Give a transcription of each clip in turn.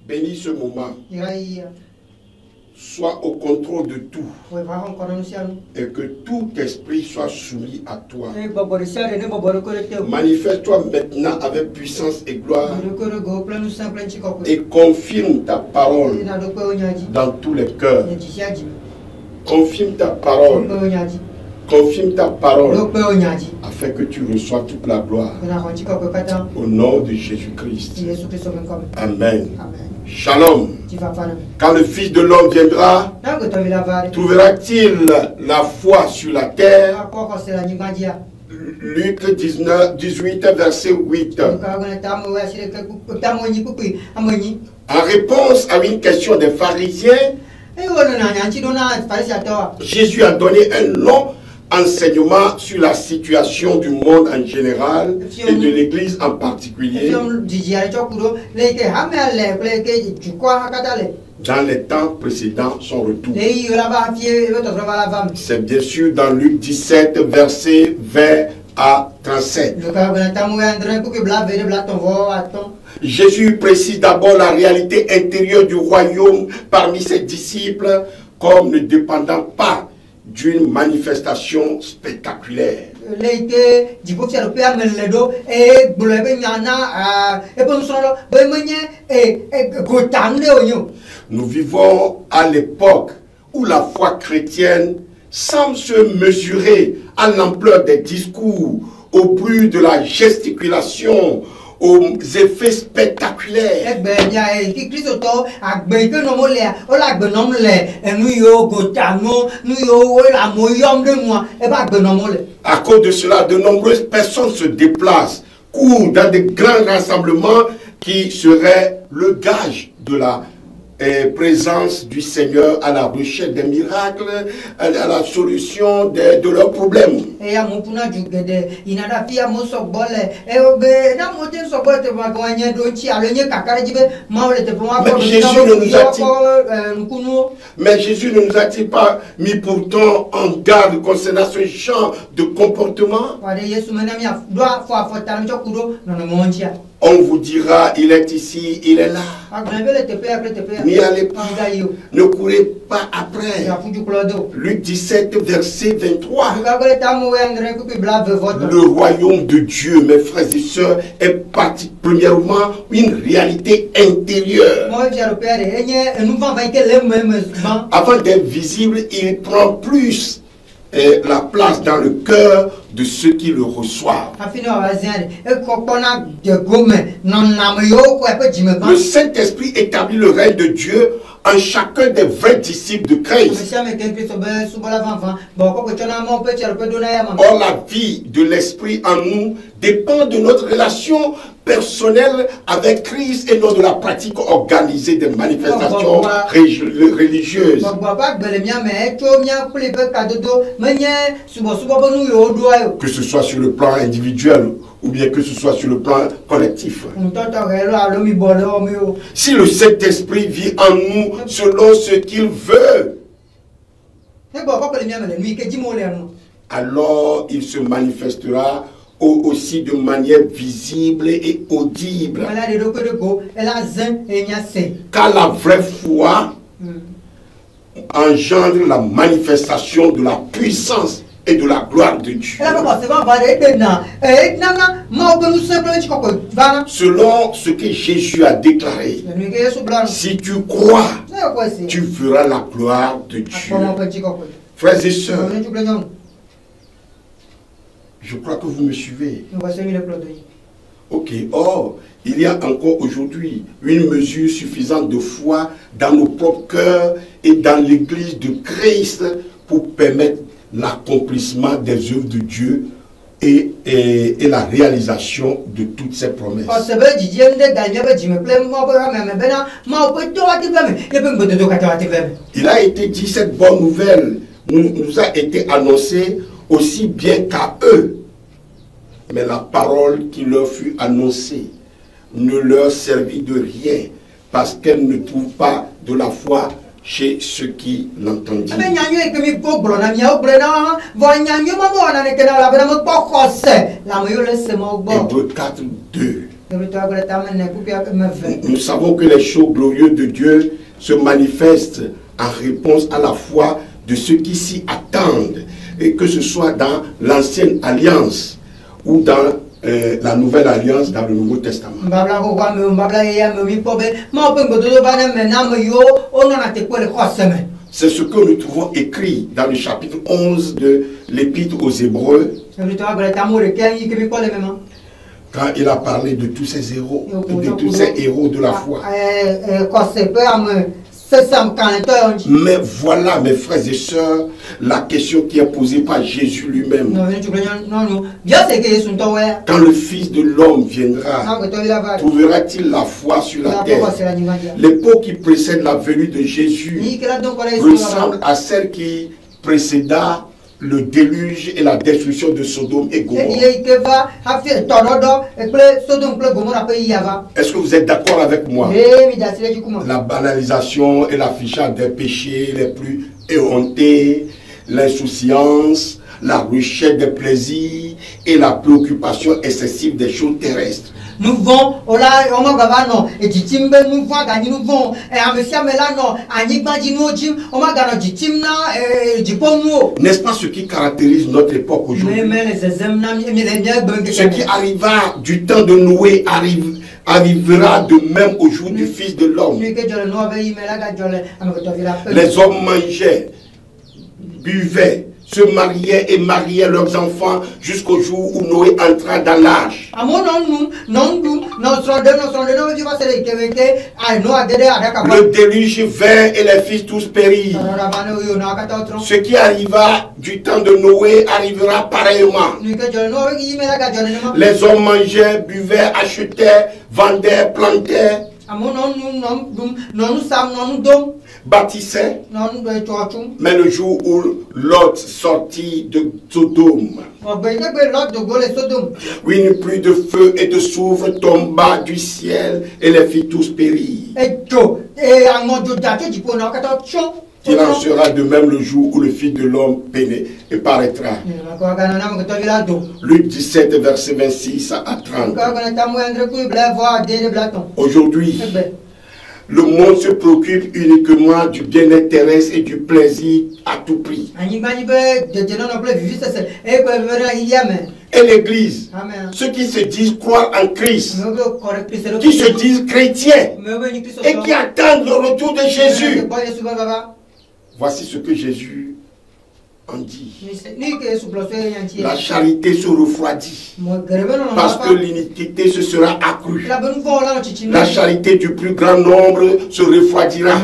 Bénis ce moment. Sois au contrôle de tout. Et que tout esprit soit soumis à toi. Manifeste-toi maintenant avec puissance et gloire. Et confirme ta parole dans tous les cœurs. Confirme ta parole. Confirme ta parole afin que tu reçoives toute la gloire. Au nom de Jésus-Christ. Amen. Shalom. Quand le Fils de l'homme viendra, trouvera-t-il la foi sur la terre? Luc 18, verset 8. En réponse à une question des pharisiens, Jésus a donné un long enseignement sur la situation du monde en général et de l'Église en particulier dans les temps précédents son retour. C'est bien sûr dans Luc 17, versets 20 à 37. Jésus précise d'abord la réalité intérieure du royaume parmi ses disciples comme ne dépendant pas d'une manifestation spectaculaire. Nous vivons à l'époque où la foi chrétienne semble se mesurer à l'ampleur des discours, au bruit de la gesticulation, aux effets spectaculaires. À cause de cela, de nombreuses personnes se déplacent, courent dans de grands rassemblements qui seraient le gage de la présence du Seigneur à la recherche des miracles, à la solution de leurs problèmes. Mais Jésus ne nous a-t-il pas mis pourtant en garde concernant ce genre de comportement? On vous dira, il est ici, il est là. N'y allez pas, ne courez pas après. Luc 17, verset 23. Le royaume de Dieu, mes frères et sœurs, est premièrement une réalité intérieure. Avant d'être visible, il prend plus la place dans le cœur de ceux qui le reçoivent. Le Saint-Esprit établit le règne de Dieu en chacun des vrais disciples de Christ. Or, la vie de l'Esprit en nous dépend de notre relation personnelle avec Christ et non de la pratique organisée des manifestations religieuses. Que ce soit sur le plan individuel ou bien que ce soit sur le plan collectif. Si le Saint-Esprit vit en nous selon ce qu'il veut, alors il se manifestera aussi de manière visible et audible. Car la vraie foi engendre la manifestation de la puissance et de la gloire de Dieu. Selon ce que Jésus a déclaré, si tu crois, tu verras la gloire de Dieu. Frères et sœurs, je crois que vous me suivez. Ok. Or, il y a encore aujourd'hui une mesure suffisante de foi dans nos propres cœurs et dans l'Église de Christ pour permettre l'accomplissement des œuvres de Dieu et la réalisation de toutes ses promesses. Il a été dit, cette bonne nouvelle nous a été annoncée aussi bien qu'à eux. Mais la parole qui leur fut annoncée ne leur servit de rien parce qu'elle ne trouve pas de la foi chez ceux qui l'entendirent. Hébreux 4, 2. Nous savons que les choses glorieuses de Dieu se manifestent en réponse à la foi de ceux qui s'y attendent, et que ce soit dans l'ancienne alliance ou dans la nouvelle alliance dans le Nouveau Testament. C'est ce que nous trouvons écrit dans le chapitre 11 de l'Épître aux Hébreux, quand il a parlé de tous ces héros, de tous ces héros de la foi. Mais voilà, mes frères et sœurs, la question qui est posée par Jésus lui-même. Quand le Fils de l'homme viendra, trouvera-t-il la foi sur la terre? L'époque qui précède la venue de Jésus ressemble à celle qui précéda le déluge et la destruction de Sodome et Gomorrhe. Est-ce que vous êtes d'accord avec moi? La banalisation et l'affichage des péchés les plus éhontés, l'insouciance, la recherche des plaisirs et la préoccupation excessive des choses terrestres. Nous vont, nous vont, et Jitimbe nous vont, nous vont, et Amesia Melano, Anigba Dinodim, Omagano Jitimna, et Jipomo. N'est-ce pas ce qui caractérise notre époque aujourd'hui? Ce qui arriva du temps de Noé arrivera de même au jour du Fils de l'homme. Les hommes mangeaient, buvaient, se mariaient et mariaient leurs enfants jusqu'au jour où Noé entra dans l'arche. Le déluge vint et les fils tous périrent. Ce qui arriva du temps de Noé arrivera pareillement. Les hommes mangeaient, buvaient, achetaient, vendaient, plantaient, bâtissaient. Mais le jour où Lot sortit de Sodome, oui, il n'y eut plus de feu et de soufre tomba du ciel et les fit tous périr. Il en sera de même le jour où le Fils de l'homme paraîtra. Luc 17, verset 26 à 30. Aujourd'hui, le monde se préoccupe uniquement du bien-être terrestre et du plaisir à tout prix. Et l'Église, ceux qui se disent croire en Christ, qui se disent chrétiens et qui attendent le retour de Jésus. Voici ce que Jésus en dit. La charité se refroidit parce que l'iniquité se sera accrue. La charité du plus grand nombre se refroidira.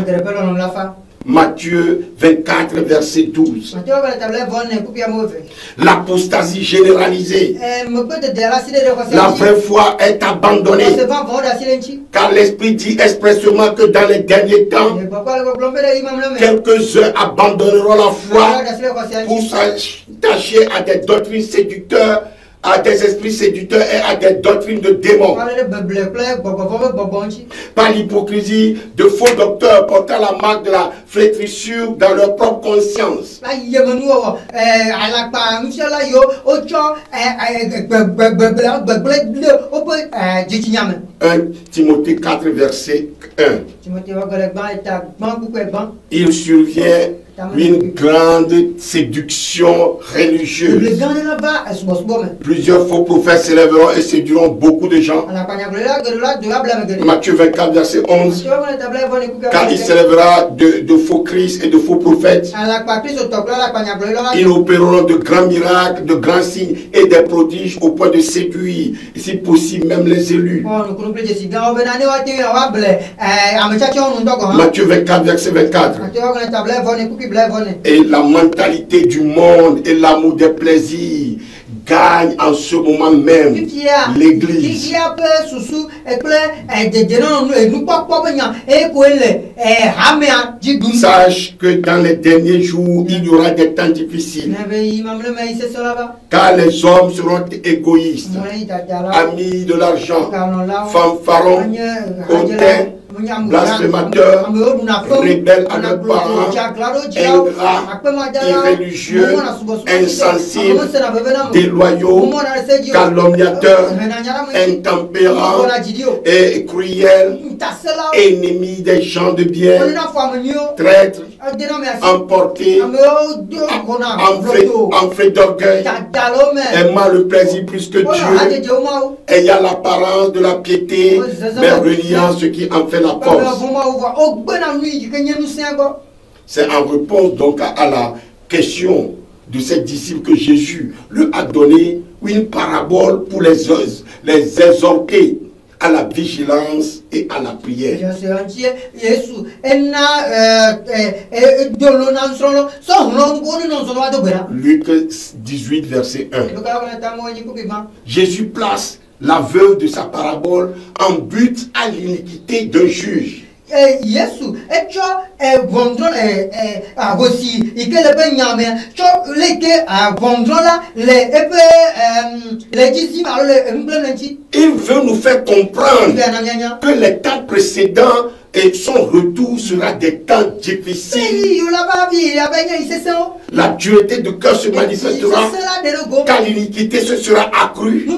Matthieu 24, verset 12. L'apostasie généralisée. La vraie foi est abandonnée. Car l'Esprit dit expressément que dans les derniers temps, quelques-uns abandonneront la foi pour s'attacher à des doctrines séducteurs, à des esprits séducteurs et à des doctrines de démons. Par l'hypocrisie de faux docteurs portant la marque de la flétrissure dans leur propre conscience. 1 Timothée 4, verset 1. Il survient une grande séduction religieuse. Plusieurs faux prophètes s'élèveront et séduiront beaucoup de gens. Matthieu 24, verset 11. Car il s'élèvera de faux Christ et de faux prophètes. Ils opéreront de grands miracles, de grands signes et des prodiges au point de séduire, et si possible même les élus. Matthieu 24, verset 24. Et la mentalité du monde et l'amour des plaisirs gagne en ce moment même l'Église. Sache que dans les derniers jours, il y aura des temps difficiles. Car les hommes seront égoïstes, amis de l'argent, fanfarons, hautains, blasphémateur, rebelle à nos parents, ingrat, irréligieux, insensible, déloyaux, calomniateurs, intempérants et cruels, ennemis des gens de bien, traîtres, emportés, enflés d'orgueil, aimant le plaisir plus que Dieu, ayant l'apparence de la piété, mais reniant ce qui en fait la force. C'est en réponse donc à la question de ces disciples que Jésus leur a donné une parabole pour les exhorter à la vigilance et à la prière. Luc 18, verset 1. Jésus place la veuve de sa parabole en but à l'iniquité d'un juge. Yesu echo gondron agosi ikele be nyame cho leke gondron la les disciples alors le mblenanti. Il veut nous faire comprendre que les temps précédents et son retour sera des temps difficiles. La dureté de cœur se manifestera car l'iniquité se sera accrue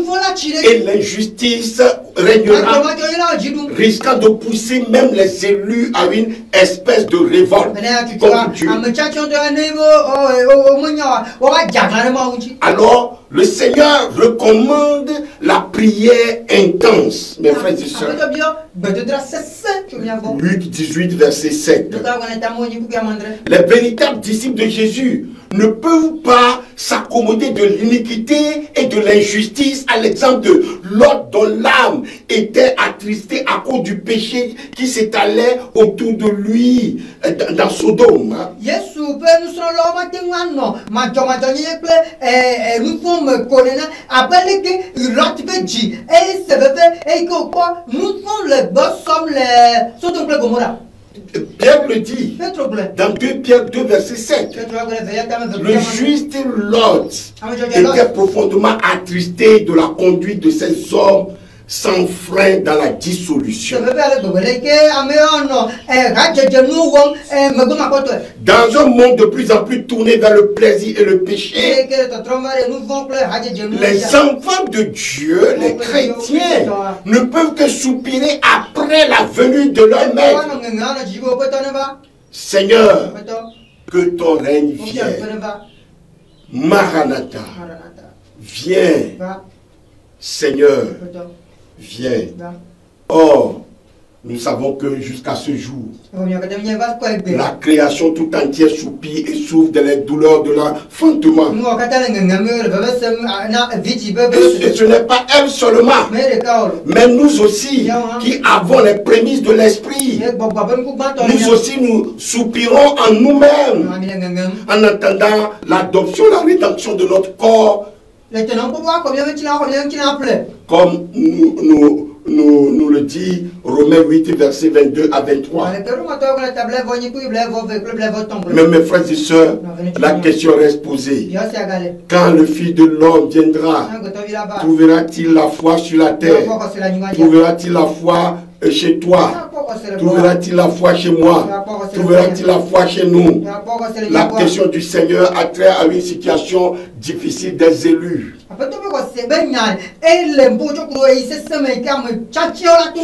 et l'injustice régnera, risquant de pousser même les élus à une espèce de révolte contre Dieu. Alors, le Seigneur recommande la prière intense, mes frères et sœurs. Luc 18, verset 7. Les véritables disciples de Jésus ne peuvent pas s'accommoder de l'iniquité et de l'injustice, à l'exemple de Lot dont l'âme était attristée à cause du péché qui s'étalait autour de lui dans Sodome. Pierre le dit dans 2 Pierre 2 verset 7. Le juste Lot était profondément attristé de la conduite de ces hommes sans frein dans la dissolution. Dans un monde de plus en plus tourné vers le plaisir et le péché, les enfants de Dieu, les chrétiens, ne peuvent que soupirer après la venue de leur maître. Seigneur, que ton règne vienne. Maranatha, viens. Seigneur, viens. Or, nous savons que jusqu'à ce jour, la création tout entière soupire et souffre de les douleurs de l'enfantement. Et ce n'est pas elle seulement, mais nous aussi, qui avons les prémices de l'esprit, nous aussi nous soupirons en nous-mêmes, en attendant l'adoption, la rédemption de notre corps, comme nous le dit Romains 8, versets 22 à 23. Mais mes frères et sœurs, la question reste posée. Quand le Fils de l'homme viendra, trouvera-t-il la foi sur la terre? Trouvera-t-il la foi chez toi? Trouvera-t-il la foi chez moi? Trouvera-t-il la foi chez nous? La question du Seigneur a trait à une situation difficile des élus.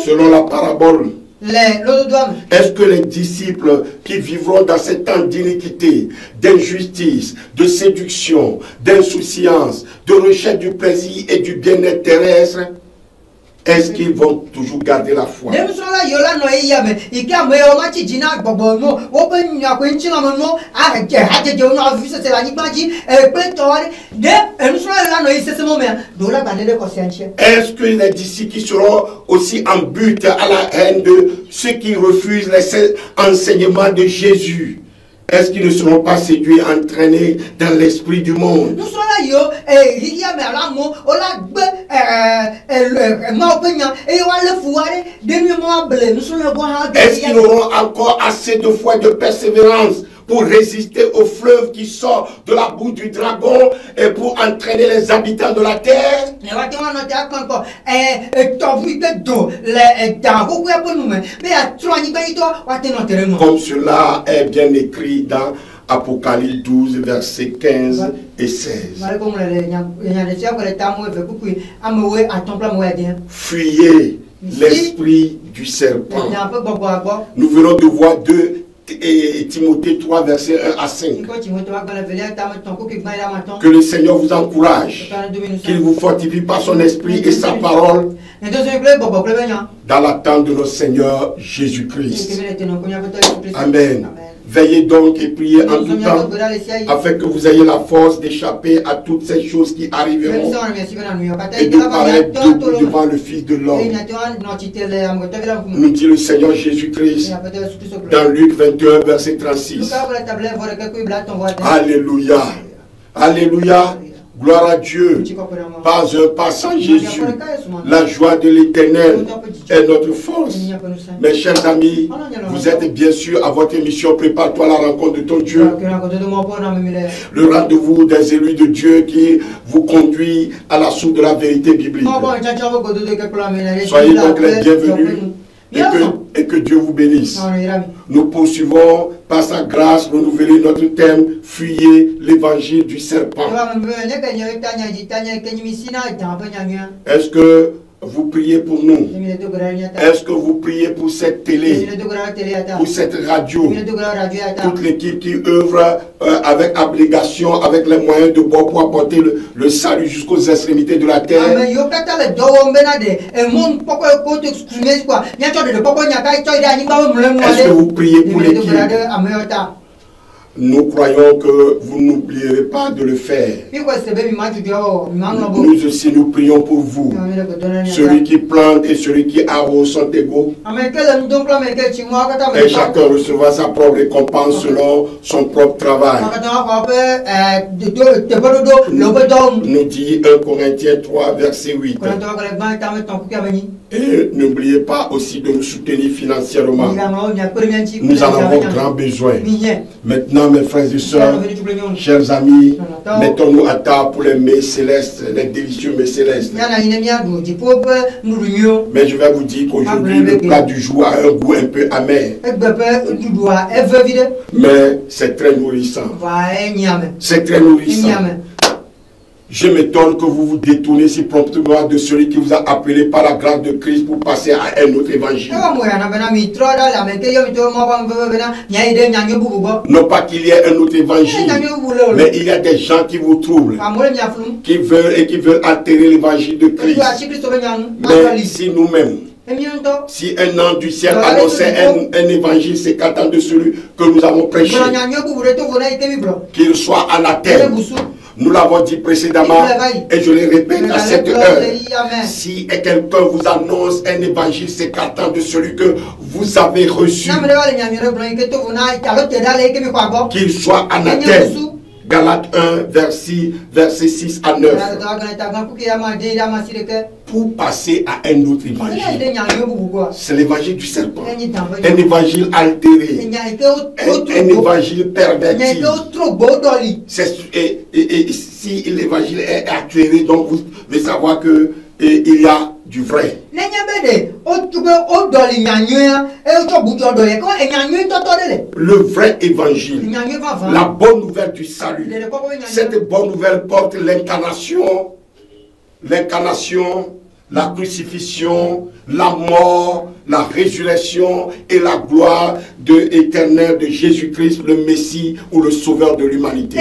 Selon la parabole, est-ce que les disciples qui vivront dans ces temps d'iniquité, d'injustice, de séduction, d'insouciance, de recherche du plaisir et du bien-être terrestre, est-ce qu'ils vont toujours garder la foi? Est-ce que les disciples qui seront aussi en but à la haine de ceux qui refusent les enseignements de Jésus, est-ce qu'ils ne seront pas séduits, entraînés dans l'esprit du monde? Est-ce qu'ils auront encore assez de foi, de persévérance pour résister au fleuve qui sort de la bouche du dragon et pour entraîner les habitants de la terre. Comme cela est bien écrit dans Apocalypse 12, versets 15 et 16. Fuyez l'esprit du serpent. Nous venons de voir 2 Timothée 3, versets 1 à 5. Que le Seigneur vous encourage, qu'il vous fortifie par son esprit et sa parole dans l'attente de notre Seigneur Jésus-Christ. Amen. Veillez donc et priez en tout temps afin que vous ayez la force d'échapper à toutes ces choses qui arriveront et de paraître debout devant le Fils de l'homme. Nous dit le Seigneur Jésus-Christ dans Luc 21, verset 36. Alléluia. Alléluia. Gloire à Dieu. Pas un pas sans Jésus. La joie de l'Éternel est notre force. Mes chers amis, vous êtes bien sûr à votre émission Prépare-toi à la rencontre de ton Dieu. Le rendez-vous des élus de Dieu qui vous conduit à la source de la vérité biblique. Soyez donc les bienvenus. Et que Dieu vous bénisse. Nous poursuivons par sa grâce renouveler notre thème, fuyez l'évangile du serpent. Est-ce que vous priez pour nous? Est-ce que vous priez pour cette télé, pour cette radio, toute l'équipe qui œuvre avec abnégation, avec les moyens de bord pour apporter le salut jusqu'aux extrémités de la terre? Est-ce que vous priez pour l'équipe? Nous croyons que vous n'oublierez pas de le faire. Nous aussi, nous prions pour vous. Celui qui plante et celui qui arrose sont égaux. Et chacun recevra sa propre récompense selon son propre travail. Nous dit 1 Corinthiens 3, verset 8. Et n'oubliez pas aussi de nous soutenir financièrement. Nous en avons grand besoin. Maintenant, mes frères et sœurs, chers amis, mettons-nous à table pour les mets célestes, les délicieux mets célestes. Mais je vais vous dire qu'aujourd'hui, le plat du jour a un goût un peu amer. Mais c'est très nourrissant. C'est très nourrissant. Je m'étonne que vous vous détournez si promptement de celui qui vous a appelé par la grâce de Christ pour passer à un autre évangile. Non pas qu'il y ait un autre évangile, mais il y a des gens qui vous troublent, qui veulent altérer l'évangile de Christ. Mais si nous-mêmes, si un ange du ciel annonçait un évangile s'écartant de celui que nous avons prêché, qu'il soit anathème. Nous l'avons dit précédemment et je le répète à cette heure. Si quelqu'un vous annonce un évangile s'écartant de celui que vous avez reçu, qu'il soit anathème. Galates 1, verset 6 à 9. Pour passer à un autre évangile. C'est l'évangile du serpent. Un évangile altéré. Un évangile perverti. Et si l'évangile est altéré, donc vous devez savoir que il y a du vrai. Le vrai évangile, la bonne nouvelle du salut. Cette bonne nouvelle porte l'incarnation, la crucifixion, la mort, la résurrection et la gloire éternelle de Jésus-Christ, le Messie ou le Sauveur de l'humanité.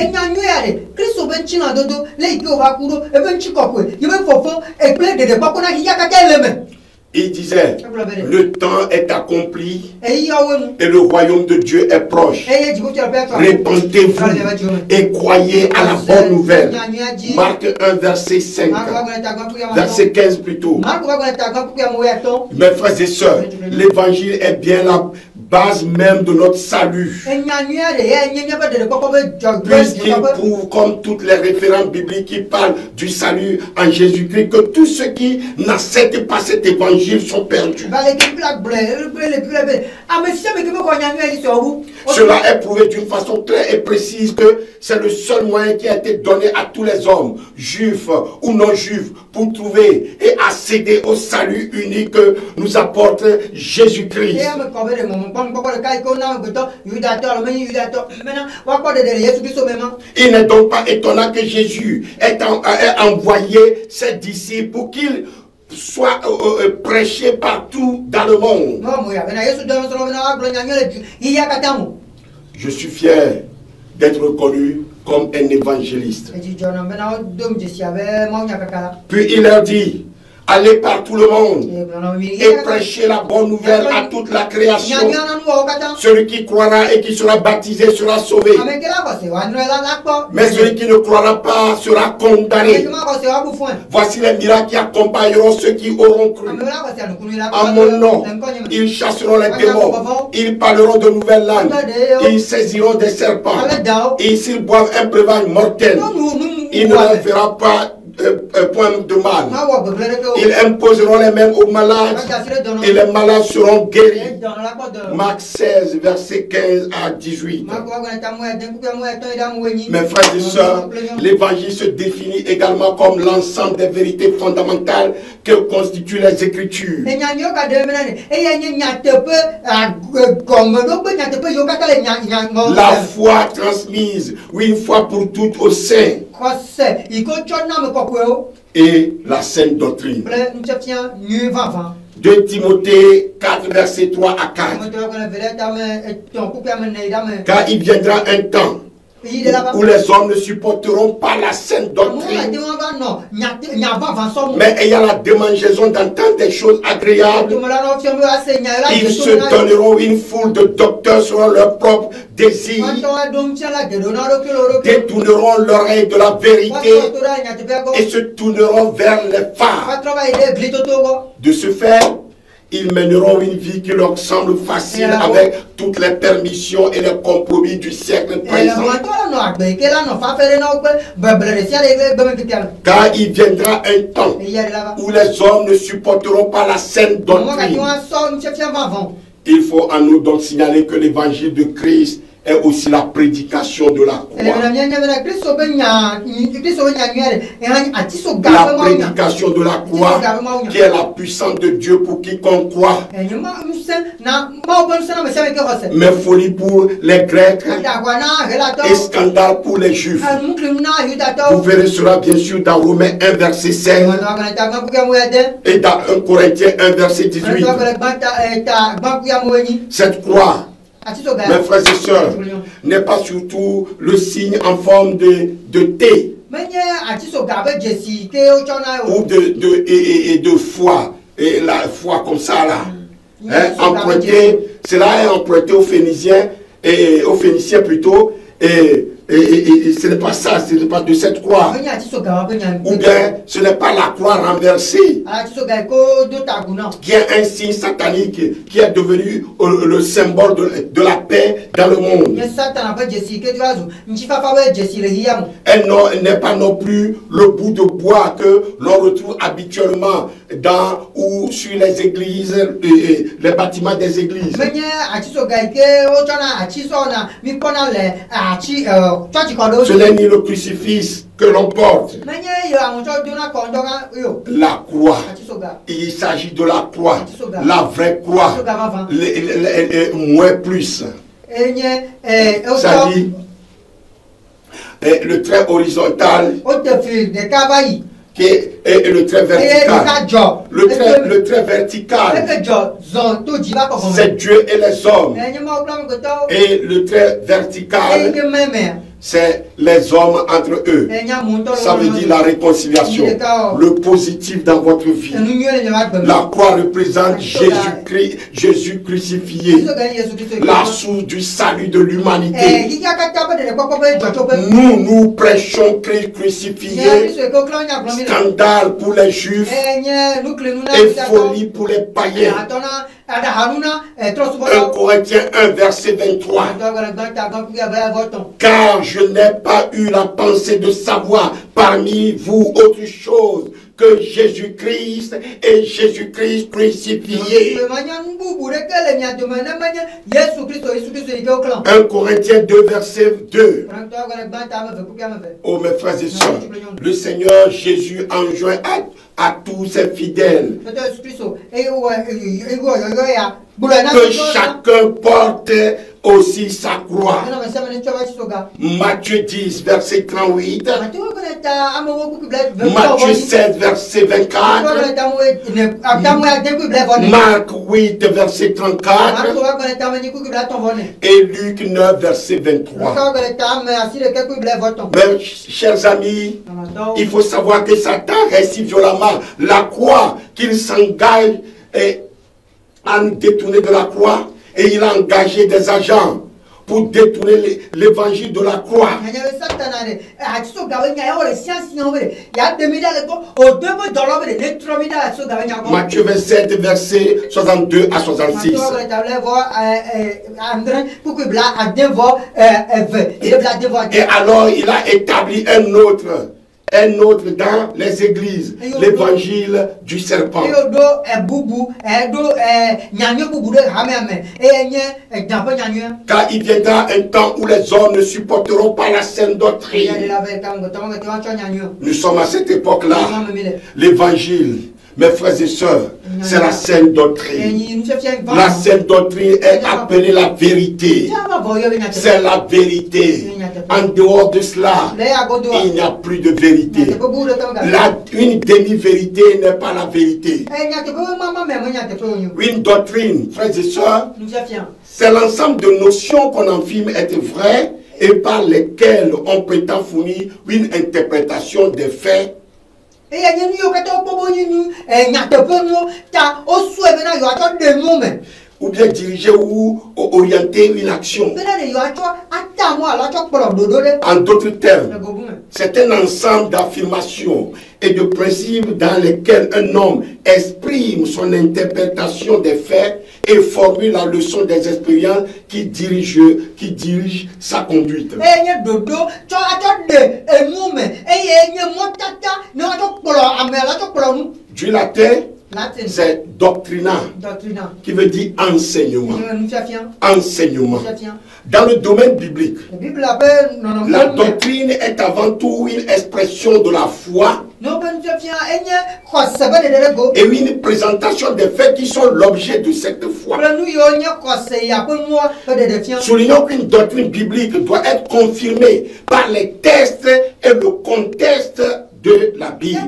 Il disait, le temps est accompli et le royaume de Dieu est proche. Répentez-vous et croyez à la bonne nouvelle. Marc 1, verset 5. Verset 15 plutôt. Mes frères et sœurs, l'évangile est bien là. base même de notre salut. Puisqu'il prouve, comme toutes les références bibliques qui parlent du salut en Jésus-Christ, que tous ceux qui n'acceptent pas cet évangile sont perdus. Cela est prouvé d'une façon claire et précise que c'est le seul moyen qui a été donné à tous les hommes, juifs ou non juifs, pour trouver et accéder au salut unique que nous apporte Jésus-Christ. Il n'est donc pas étonnant que Jésus ait envoyé ses disciples pour qu'ils soient prêchés partout dans le monde. Je suis fier d'être reconnu comme un évangéliste. Puis il leur dit: allez par tout le monde et prêchez la bonne nouvelle à toute la création. Celui qui croira et qui sera baptisé sera sauvé. Mais celui qui ne croira pas sera condamné. Voici les miracles qui accompagneront ceux qui auront cru. En mon nom, ils chasseront les démons. Ils parleront de nouvelles langues. Ils saisiront des serpents. Et s'ils boivent un breuvage mortel, il ne leur fera pas point de mal. Ils imposeront les mêmes aux malades et les malades seront guéris. Marc 16, verset 15 à 18. Mes frères et sœurs, l'évangile se définit également comme l'ensemble des vérités fondamentales que constituent les Écritures. La foi transmise, une fois pour toutes aux saints, et la sainte doctrine. 2 Timothée 4, verset 3 à 4. Car il viendra un temps où les hommes ne supporteront pas la sainte doctrine, mais ayant la démangeaison d'entendre des choses agréables, ils se donneront une foule de docteurs selon leur propre désir, détourneront l'oreille de la vérité et se tourneront vers les phares. De ce fait, ils mèneront une vie qui leur semble facile avec toutes les permissions et les compromis du siècle présent. Car il viendra un temps où les hommes ne supporteront pas la saine doctrine. Il faut à nous donc signaler que l'évangile de Christ est aussi la prédication de la croix. La prédication de la croix qui est la puissance de Dieu pour quiconque croit. Mais folie pour les Grecs et scandale pour les Juifs. Vous verrez cela bien sûr dans Romains 1 verset 16 et dans 1 Corinthiens 1 verset 18. Cette croix, mes frères et sœurs, n'est pas surtout le signe en forme de T ou de foi, et la foi comme ça là. Emprunté, cela est emprunté aux Phéniciens, plutôt, et ce n'est pas ça, ce n'est pas de cette croix. Ou bien ce n'est pas la croix renversée qui est un signe satanique qui est devenu le symbole de la paix dans le monde. Elle n'est pas non plus le bout de bois que l'on retrouve habituellement dans ou sur les églises, les bâtiments des églises. Ce n'est ni le crucifix que l'on porte. La croix. Il s'agit de la croix. La vraie croix. Moins plus. Ça dit le trait horizontal qui est le trait vertical. Le trait vertical, c'est Dieu et les hommes. Et le trait vertical, c'est les hommes entre eux. Ça veut dire la réconciliation, le positif dans votre vie. La croix représente Jésus crucifié, la source du salut de l'humanité. Nous prêchons Christ crucifié, scandale pour les Juifs et folie pour les païens. 1 Corinthiens 1, verset 23. Car je n'ai pas eu la pensée de savoir parmi vous autre chose que Jésus-Christ et Jésus-Christ crucifié. 1 Corinthiens 2, verset 2. Oh mes frères et sœurs, le Seigneur Jésus enjoint à tous ses fidèles que chacun porte aussi sa croix. Matthieu 10, verset 38. Matthieu 7, verset 24. Marc 8, verset 34. Et Luc 9, verset 23. Mais, chers amis, il faut savoir que Satan reste violemment la croix, qu'il s'engage à nous détourner de la croix, et il a engagé des agents pour détourner l'évangile de la croix. Matthieu 27, verset 62 à 66. Et alors il a établi un autre dans les églises, l'évangile du serpent. Car il viendra un temps où les hommes ne supporteront pas la saine doctrine. Nous sommes à cette époque-là. L'évangile, mes frères et sœurs, c'est la saine doctrine. La saine doctrine est appelée la vérité. C'est la vérité. En dehors de cela, il n'y a plus de vérité. Une demi-vérité n'est pas la vérité. Une doctrine, frères et sœurs, c'est l'ensemble de notions qu'on affirme être vraies et par lesquelles on prétend fournir une interprétation des faits. Ou bien diriger ou orienter une action. En d'autres termes, c'est un ensemble d'affirmations et de principes dans lesquels un homme exprime son interprétation des faits et formule la leçon des expériences qui dirigent sa conduite. Du latin, c'est doctrina, qui veut dire enseignement. Enseignement. Dans le domaine biblique, la doctrine est avant tout une expression de la foi et une présentation des faits qui sont l'objet de cette foi. Soulignons qu'une doctrine biblique doit être confirmée par les textes et le contexte de la Bible.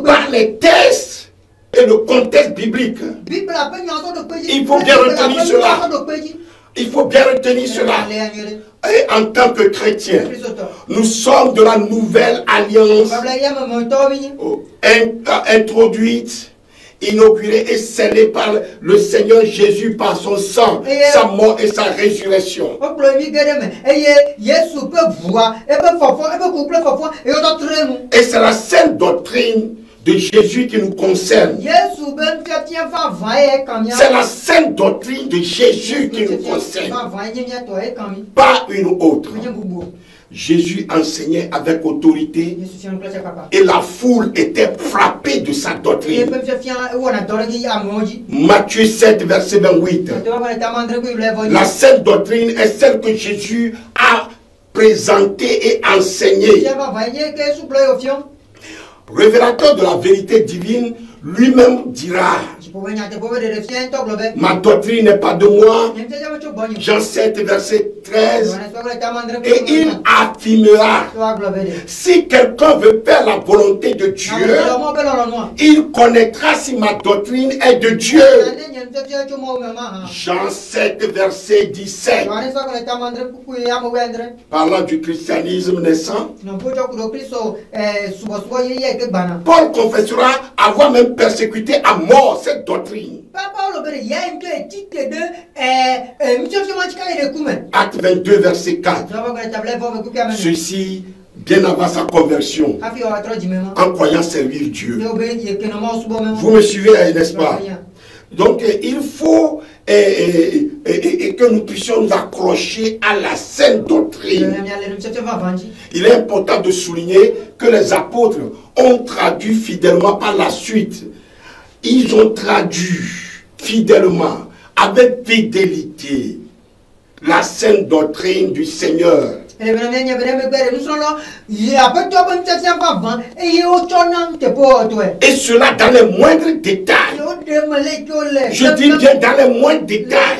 Par les textes et le contexte biblique. Il faut bien retenir cela. Il faut bien retenir cela. Et en tant que chrétiens, nous sommes de la nouvelle alliance introduite, inaugurée et scellée par le Seigneur Jésus par son sang, sa mort et sa résurrection. Et c'est la sainte doctrine de Jésus qui nous concerne. C'est la sainte doctrine de Jésus qui nous concerne, pas une autre. Jésus enseignait avec autorité et la foule était frappée de sa doctrine. Matthieu 7, verset 28. La sainte doctrine est celle que Jésus a présentée et enseignée. Révélateur de la vérité divine, lui-même dira: ma doctrine n'est pas de moi. Jean 7, verset 13. Et il affirmera: si quelqu'un veut faire la volonté de Dieu, il connaîtra si ma doctrine est de Dieu. Jean 7, verset 17. Parlant du christianisme naissant, Paul confessera avoir même persécuté à mort cette doctrine. Acte 22, verset 4. Ceci bien avant sa conversion, en croyant servir Dieu. Vous me suivez, n'est-ce pas? Donc, il faut que nous puissions nous accrocher à la saine doctrine. Il est important de souligner que les apôtres ont traduit fidèlement par la suite. Ils ont traduit fidèlement, avec fidélité, la saine doctrine du Seigneur. Et cela dans les moindres détails. Je dis bien dans les moindres détails.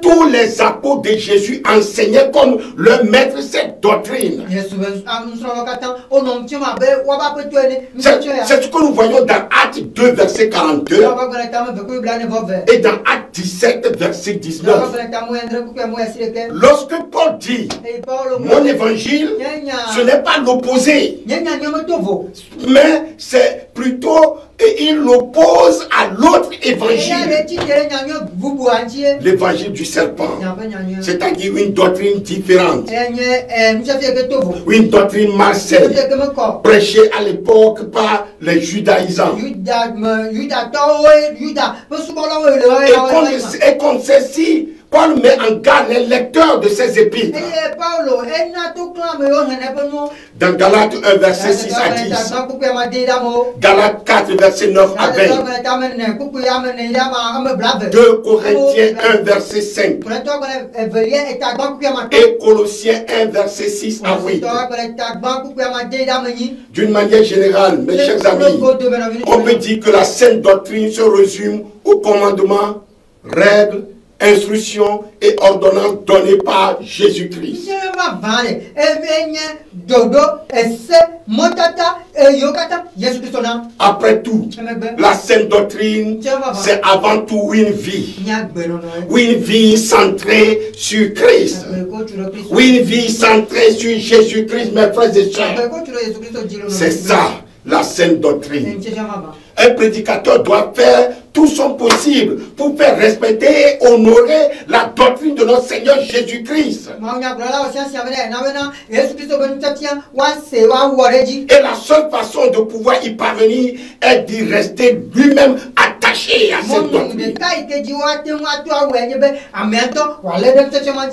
Tous les apôtres de Jésus enseignaient comme leur maître cette doctrine. C'est ce que nous voyons dans Actes 2, verset 42. Et dans Actes 17, verset 19. Lorsque Paul dit mon évangile, ce n'est pas l'opposé, mais c'est plutôt il l'oppose à l'autre évangile, l'évangile du serpent, c'est-à-dire une doctrine différente, une doctrine malsaine, prêchée à l'époque par les judaïsants. Et comme ceci, Paul met en garde les lecteurs de ses épîtres. Dans Galates 1, verset 6 à 10. Galates 4, verset 9 à 20. 2 Corinthiens 1, verset 5. Et Colossiens 1, verset 6 à 8. D'une manière générale, mes chers amis, on peut dire que la sainte doctrine se résume aux commandements, règles, instructions et ordonnances données par Jésus-Christ. Après tout, la sainte doctrine, c'est avant tout une vie centrée sur Christ, une vie centrée sur Jésus-Christ, mes frères et sœurs. C'est ça, la sainte doctrine. Un prédicateur doit faire tout son possible pour faire respecter et honorer la doctrine de notre Seigneur Jésus-Christ. Et la seule façon de pouvoir y parvenir est d'y rester lui-même attaché à cette doctrine.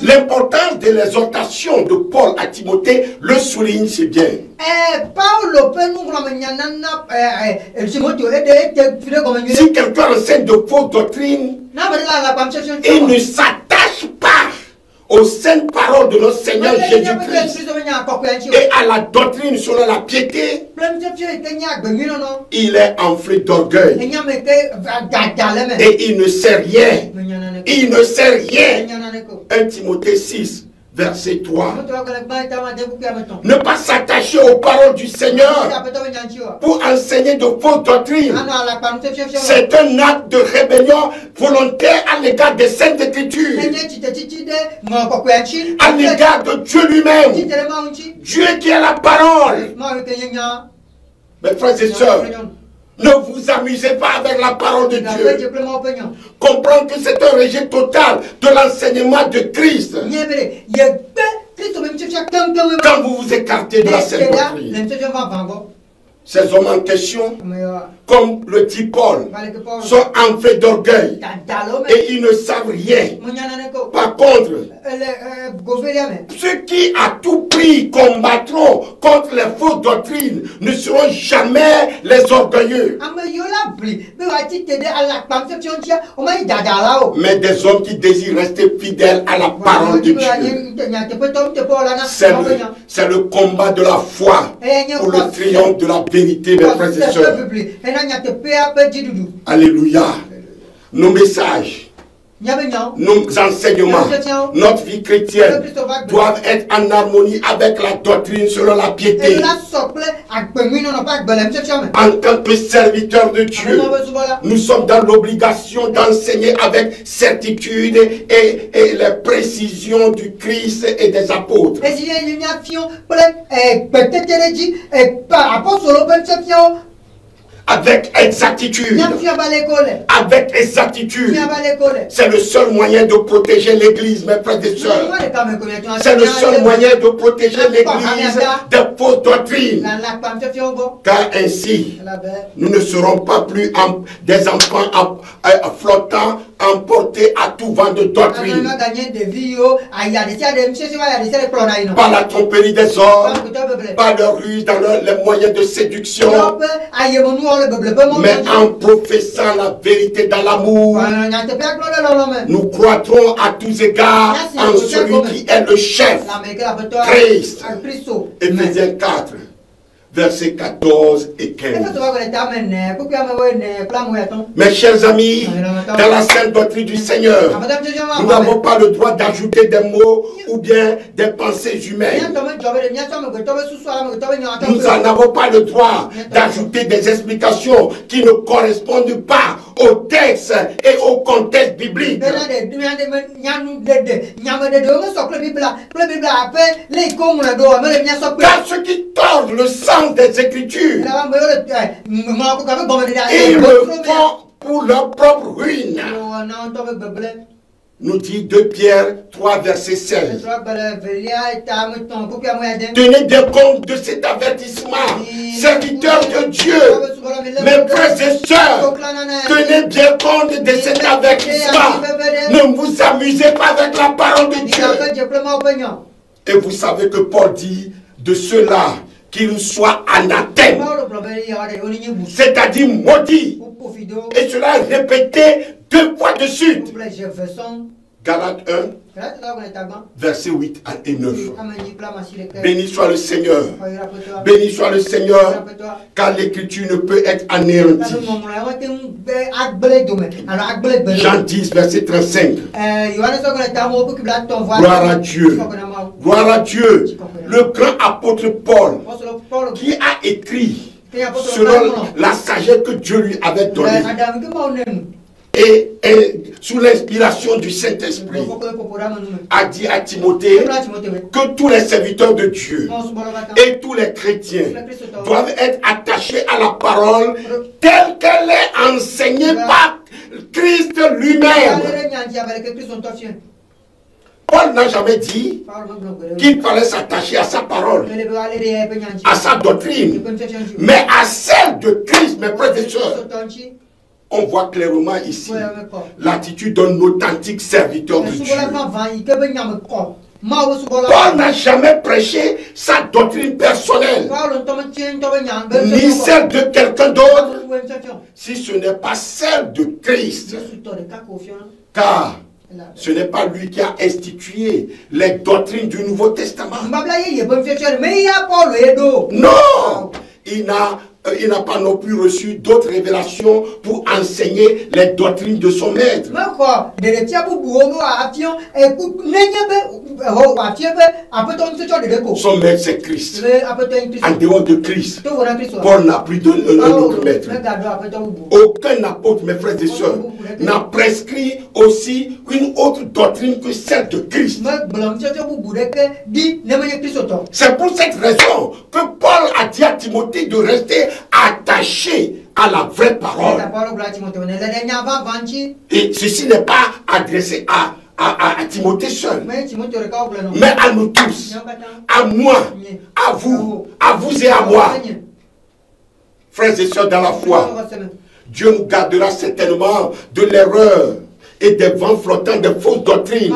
L'importance de l'exhortation de Paul à Timothée le souligne si bien. Si quelqu'un enseigne de fausses doctrines, il ne s'attache pas aux saintes paroles de notre Seigneur Jésus-Christ et à la doctrine selon la piété, il est enflé d'orgueil et il ne sait rien. Il ne sait rien. 1 Timothée 6. Verset 3. Ne pas s'attacher aux paroles du Seigneur pour enseigner de fausses doctrines. C'est un acte de rébellion volontaire à l'égard des Saintes Écritures, à l'égard de Dieu lui-même. Dieu qui est la parole. Mes frères et sœurs, ne vous amusez pas avec la parole de Dieu. Comprenez que c'est un rejet total de l'enseignement de Christ. Quand vous vous écartez de la sainte doctrine, ces hommes en question, comme le dit Paul, sont enflés d'orgueil et ils ne savent rien. Par contre, ceux qui à tout prix combattront contre les fausses doctrines ne seront jamais les orgueilleux, mais des hommes qui désirent rester fidèles à la parole de Dieu. C'est le combat de la foi pour le triomphe de la vérité, mes frères et sœurs. Alléluia. Nos messages, nos enseignements, notre vie chrétienne doivent être en harmonie avec la doctrine selon la piété. En tant que serviteurs de Dieu, nous sommes dans l'obligation d'enseigner avec certitude et les précisions du Christ et des apôtres. avec exactitude. Avec exactitude. C'est le seul moyen de protéger l'église, mes frères et sœurs. C'est le seul moyen de protéger l'église des fausses doctrines. Car ainsi, nous ne serons pas plus des enfants flottants, emportés à tout vent de doctrine. Par la tromperie des hommes, par leur ruse dans les moyens de séduction, mais en professant la vérité dans l'amour, nous croîtrons à tous égards en celui qui est le chef, Christ. Éphésiens 4. Versets 14 et 15. Mes chers amis, dans la sainte doctrine du Seigneur, nous n'avons pas le droit d'ajouter des mots ou bien des pensées humaines. Nous n'en avons pas le droit d'ajouter des explications qui ne correspondent pas au texte et au contexte biblique. Car ceux qui tordent le sens des Écritures, ils le font pour leur propre ruine. Nous dit 2 Pierre 3 verset 16. Tenez bien compte de cet avertissement, serviteurs de Dieu, mes frères et sœurs, tenez bien compte de cet avertissement. Ne vous amusez pas avec la parole de Dieu. Et vous savez que Paul dit de ceux-là qu'ils soient anathèmes, c'est-à-dire maudits. Et cela est répété 2 fois de suite. Galates 1, versets 8 et 9. Béni soit le Seigneur. Béni soit le Seigneur, car l'écriture ne peut être anéantie. Jean 10, verset 35. Gloire à Dieu. Gloire à Dieu. Le grand apôtre Paul, qui a écrit selon la sagesse que Dieu lui avait donnée, et sous l'inspiration du Saint-Esprit, a dit à Timothée que tous les serviteurs de Dieu et tous les chrétiens doivent être attachés à la parole telle qu'elle est enseignée par Christ lui-même. Paul n'a jamais dit qu'il fallait s'attacher à sa parole, à sa doctrine, mais à celle de Christ, mes frères et sœurs. On voit clairement ici l'attitude d'un authentique serviteur de Dieu. Paul n'a jamais prêché sa doctrine personnelle, ni celle de quelqu'un d'autre, si ce n'est pas celle de Christ. Car ce n'est pas lui qui a institué les doctrines du Nouveau Testament. Non, il n'a pas non plus reçu d'autres révélations pour enseigner les doctrines de son maître. Son maître, c'est Christ. En dehors de Christ, Paul n'a plus un autre maître. Aucun apôtre, mes frères et sœurs, n'a prescrit aussi une autre doctrine que celle de Christ. C'est pour cette raison que Paul a dit à Timothée de rester attaché à la vraie parole. Et ceci n'est pas adressé à Timothée seul, mais à nous tous, à moi, à vous et à moi. Frères et sœurs dans la foi, Dieu nous gardera certainement de l'erreur et des vents flottants de fausses doctrines.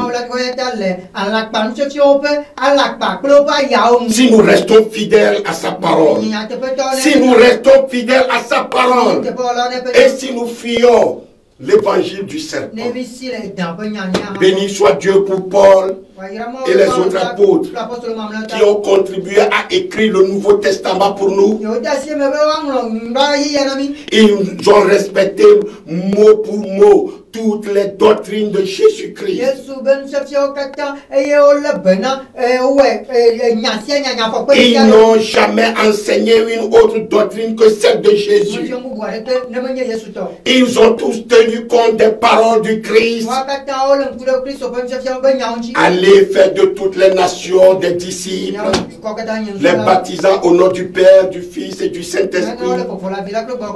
Si nous restons fidèles à sa parole, si nous restons fidèles à sa parole, et si nous fuyons l'évangile du serpent. Béni soit Dieu pour Paul et les autres apôtres qui ont contribué à écrire le Nouveau Testament pour nous. Ils ont respecté mot pour mot toutes les doctrines de Jésus-Christ. Ils n'ont jamais enseigné une autre doctrine que celle de Jésus. Ils ont tous tenu compte des paroles du Christ. Allez faire de toutes les nations des disciples, les baptisant au nom du Père, du Fils et du Saint-Esprit,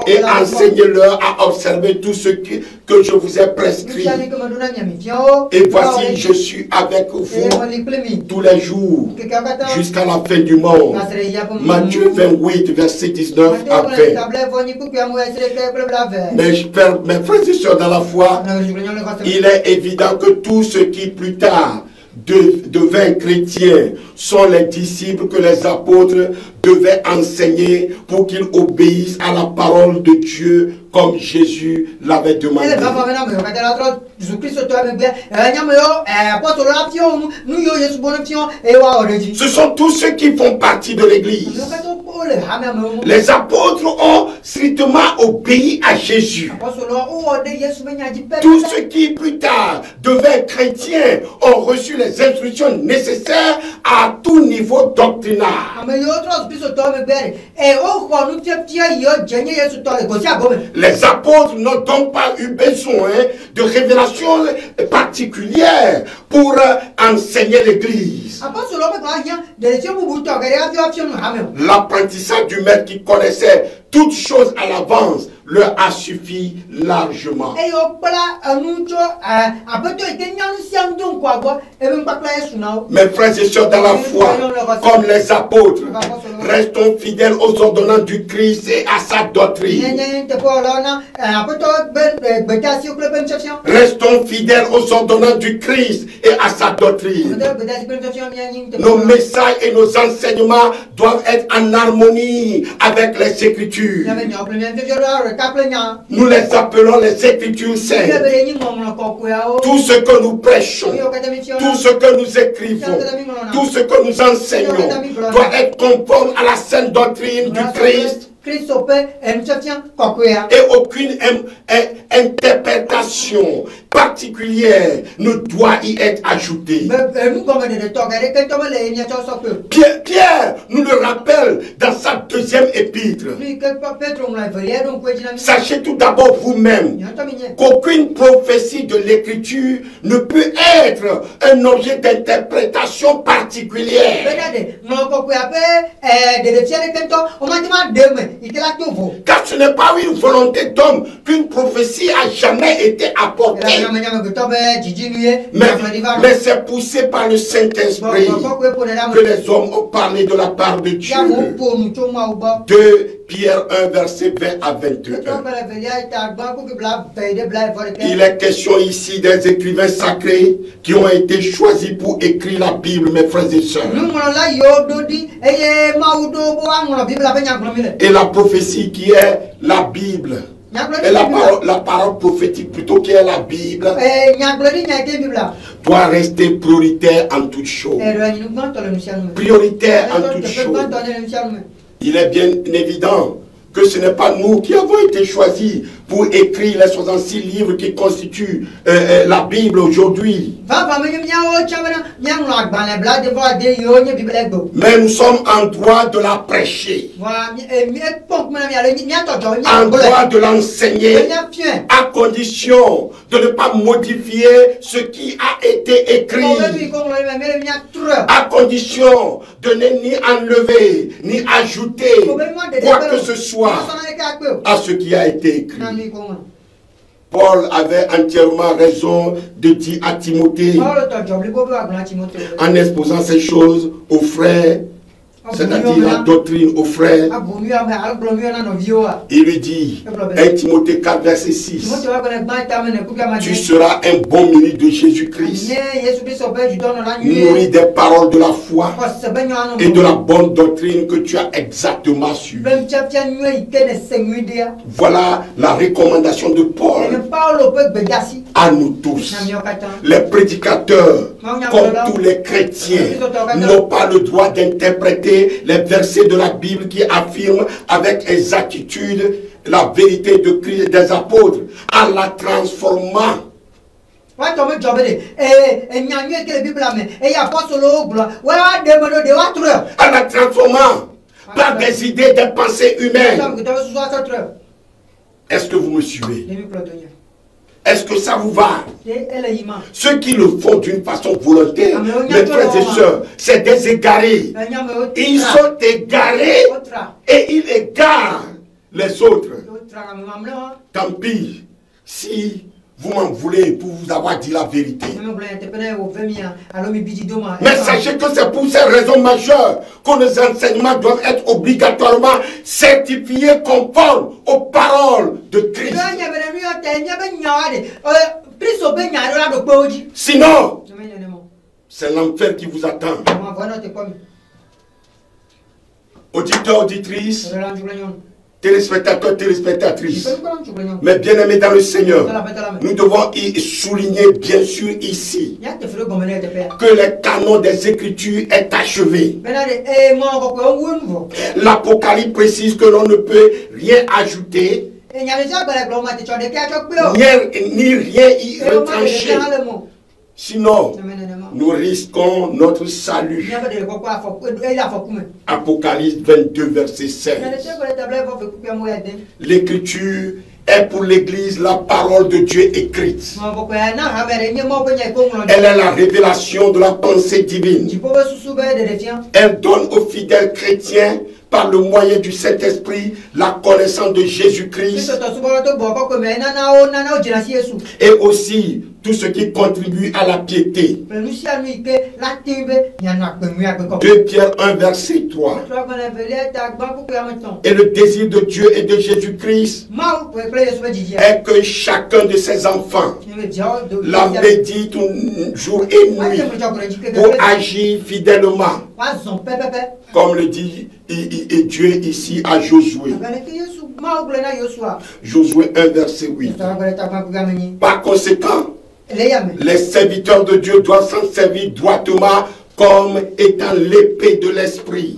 et enseignez-leur à observer tout ce que je vous ai prescrit. Et voici, je suis avec vous tous les jours jusqu'à la fin du monde. Matthieu 28, verset 19 à 20. Mes frères et sœurs dans la foi, il est évident que tous ceux qui plus tard devinrent chrétiens sont les disciples que les apôtres devaient enseigner pour qu'ils obéissent à la parole de Dieu comme Jésus l'avait demandé. Ce sont tous ceux qui font partie de l'Église. Les apôtres ont strictement obéi à Jésus. Tous ceux qui plus tard devaient chrétiens ont reçu les instructions nécessaires à tout niveau doctrinal. Les apôtres n'ont donc pas eu besoin de révélations particulières pour enseigner l'Église. L'apprentissage du maître qui connaissait toutes choses à l'avance leur a suffi largement. Mes frères et sœurs dans la foi, comme les apôtres, restons fidèles aux ordonnances du Christ et à sa doctrine. Restons fidèles aux ordonnances du Christ et à sa doctrine. Nos messages et nos enseignements doivent être en harmonie avec les Écritures. Nous les appelons les Écritures saintes. Tout ce que nous prêchons, tout ce que nous écrivons, tout ce que nous enseignons doit être conforme à la sainte doctrine du Christ. Et aucune interprétation particulière ne doit y être ajoutée. Pierre nous le rappelle dans sa deuxième épître. Sachez tout d'abord vous-même qu'aucune prophétie de l'Écriture ne peut être un objet d'interprétation particulière. Car ce n'est pas une volonté d'homme qu'une prophétie a jamais été apportée. Mais c'est poussé par le Saint-Esprit que les hommes ont parlé de la part de Dieu. 2 Pierre 1, verset 20 à 21. Il est question ici des écrivains sacrés qui ont été choisis pour écrire la Bible, mes frères et sœurs. Et la prophétie qui est la Bible. Et la parole prophétique plutôt qui est la Bible doit rester prioritaire en toutes choses. Prioritaire en toutes choses. Il est bien évident que ce n'est pas nous qui avons été choisis pour écrire les 66 livres qui constituent la Bible aujourd'hui. Mais nous sommes en droit de la prêcher, en droit de l'enseigner, à condition de ne pas modifier ce qui a été écrit, à condition de ne ni enlever ni ajouter quoi que ce soit à ce qui a été écrit. Paul avait entièrement raison de dire à Timothée, en exposant ces choses aux frères, c'est-à-dire la doctrine aux frères, il lui dit, 1 Timothée 4, verset 6, tu seras un bon ministre de Jésus-Christ, nourri des paroles de la foi et de la bonne doctrine que tu as exactement suivie. Voilà la recommandation de Paul à nous tous. Les prédicateurs, comme tous les chrétiens, n'ont pas le droit d'interpréter les versets de la Bible qui affirment avec exactitude la vérité de Christ et des apôtres en la transformant En la transformant par des idées, des pensées humaines. Est-ce que vous me suivez? Est-ce que ça vous va? Ceux qui le font d'une façon volontaire, mes frères et sœurs, c'est des égarés. Ils sont égarés et ils égarent les autres. Tant pis si vous m'en voulez pour vous avoir dit la vérité. Mais sachez que c'est pour ces raisons majeures que nos enseignements doivent être obligatoirement certifiés conformes aux paroles de Christ. Sinon, c'est l'enfer qui vous attend. Auditeurs, auditrices, téléspectateurs, téléspectatrices, mais bien aimés dans le Seigneur, nous devons y souligner bien sûr ici que le canon des Écritures est achevé. L'Apocalypse précise que l'on ne peut rien ajouter, ni rien y retrancher. Sinon, nous risquons notre salut. Apocalypse 22, verset 7. L'écriture est pour l'Église la parole de Dieu écrite. Elle est la révélation de la pensée divine. Elle donne aux fidèles chrétiens, par le moyen du Saint-Esprit, la connaissance de Jésus-Christ et aussi tout ce qui contribue à la piété. 2 Pierre 1, verset 3. Et le désir de Dieu et de Jésus-Christ est que chacun de ses enfants la médite jour et nuit pour agir fidèlement, comme le dit Dieu ici à Josué. Josué 1, verset 8. Par conséquent, les serviteurs de Dieu doivent s'en servir droitement comme étant l'épée de l'esprit.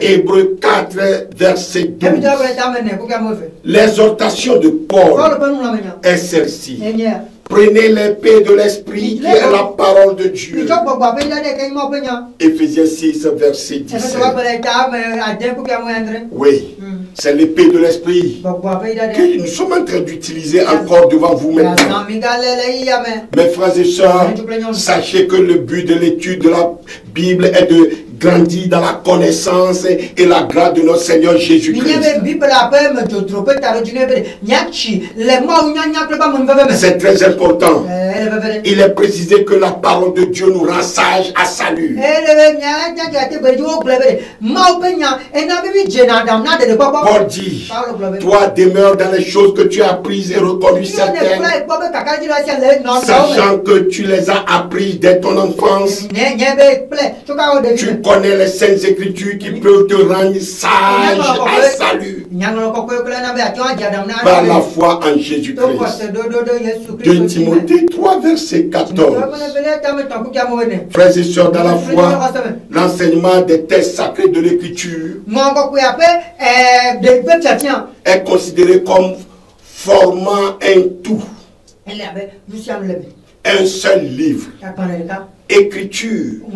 Hébreux 4, verset 12. L'exhortation de Paul est celle-ci. Prenez l'épée de l'esprit qui est la parole de Dieu. Éphésiens 6, verset 17. Oui, c'est l'épée de l'esprit que nous sommes en train d'utiliser encore devant vous maintenant. Mes frères et sœurs, sachez que le but de l'étude de la Bible est de grandir dans la connaissance et la grâce de notre Seigneur Jésus-Christ. C'est très important. Il est précisé que la parole de Dieu nous rend sages à salut. Paul dit, toi demeure dans les choses que tu as apprises et reconnues certaines, sachant que tu les as apprises dès ton enfance. Tu connais les saintes écritures qui peuvent te rendre sage à salut par la foi en Jésus-Christ. 2 Timothée 3, verset 14. Frères et sœurs dans la foi, l'enseignement des textes sacrés de l'écriture est considéré comme formant un tout, un seul livre. Écriture.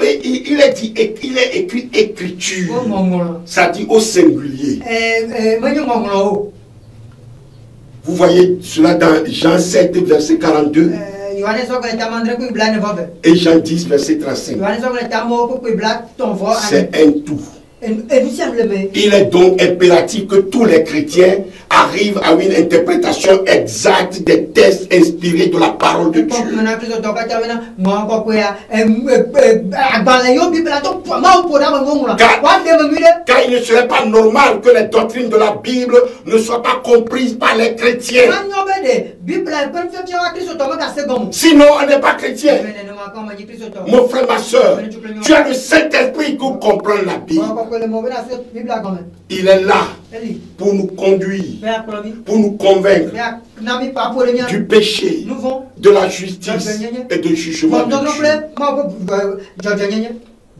Il est écrit écriture. Ça dit au singulier. Vous voyez cela dans Jean 7, verset 42. Et Jean 10, verset 35. C'est un tout. Il est donc impératif que tous les chrétiens arrivent à une interprétation exacte des textes inspirés de la parole de Dieu. Car il ne serait pas normal que les doctrines de la Bible ne soient pas comprises par les chrétiens. Sinon, on n'est pas chrétien. Mon frère, ma soeur, tu as le Saint-Esprit pour comprendre la Bible. Il est là pour nous conduire, pour nous convaincre du péché, de la justice et du jugement de Dieu.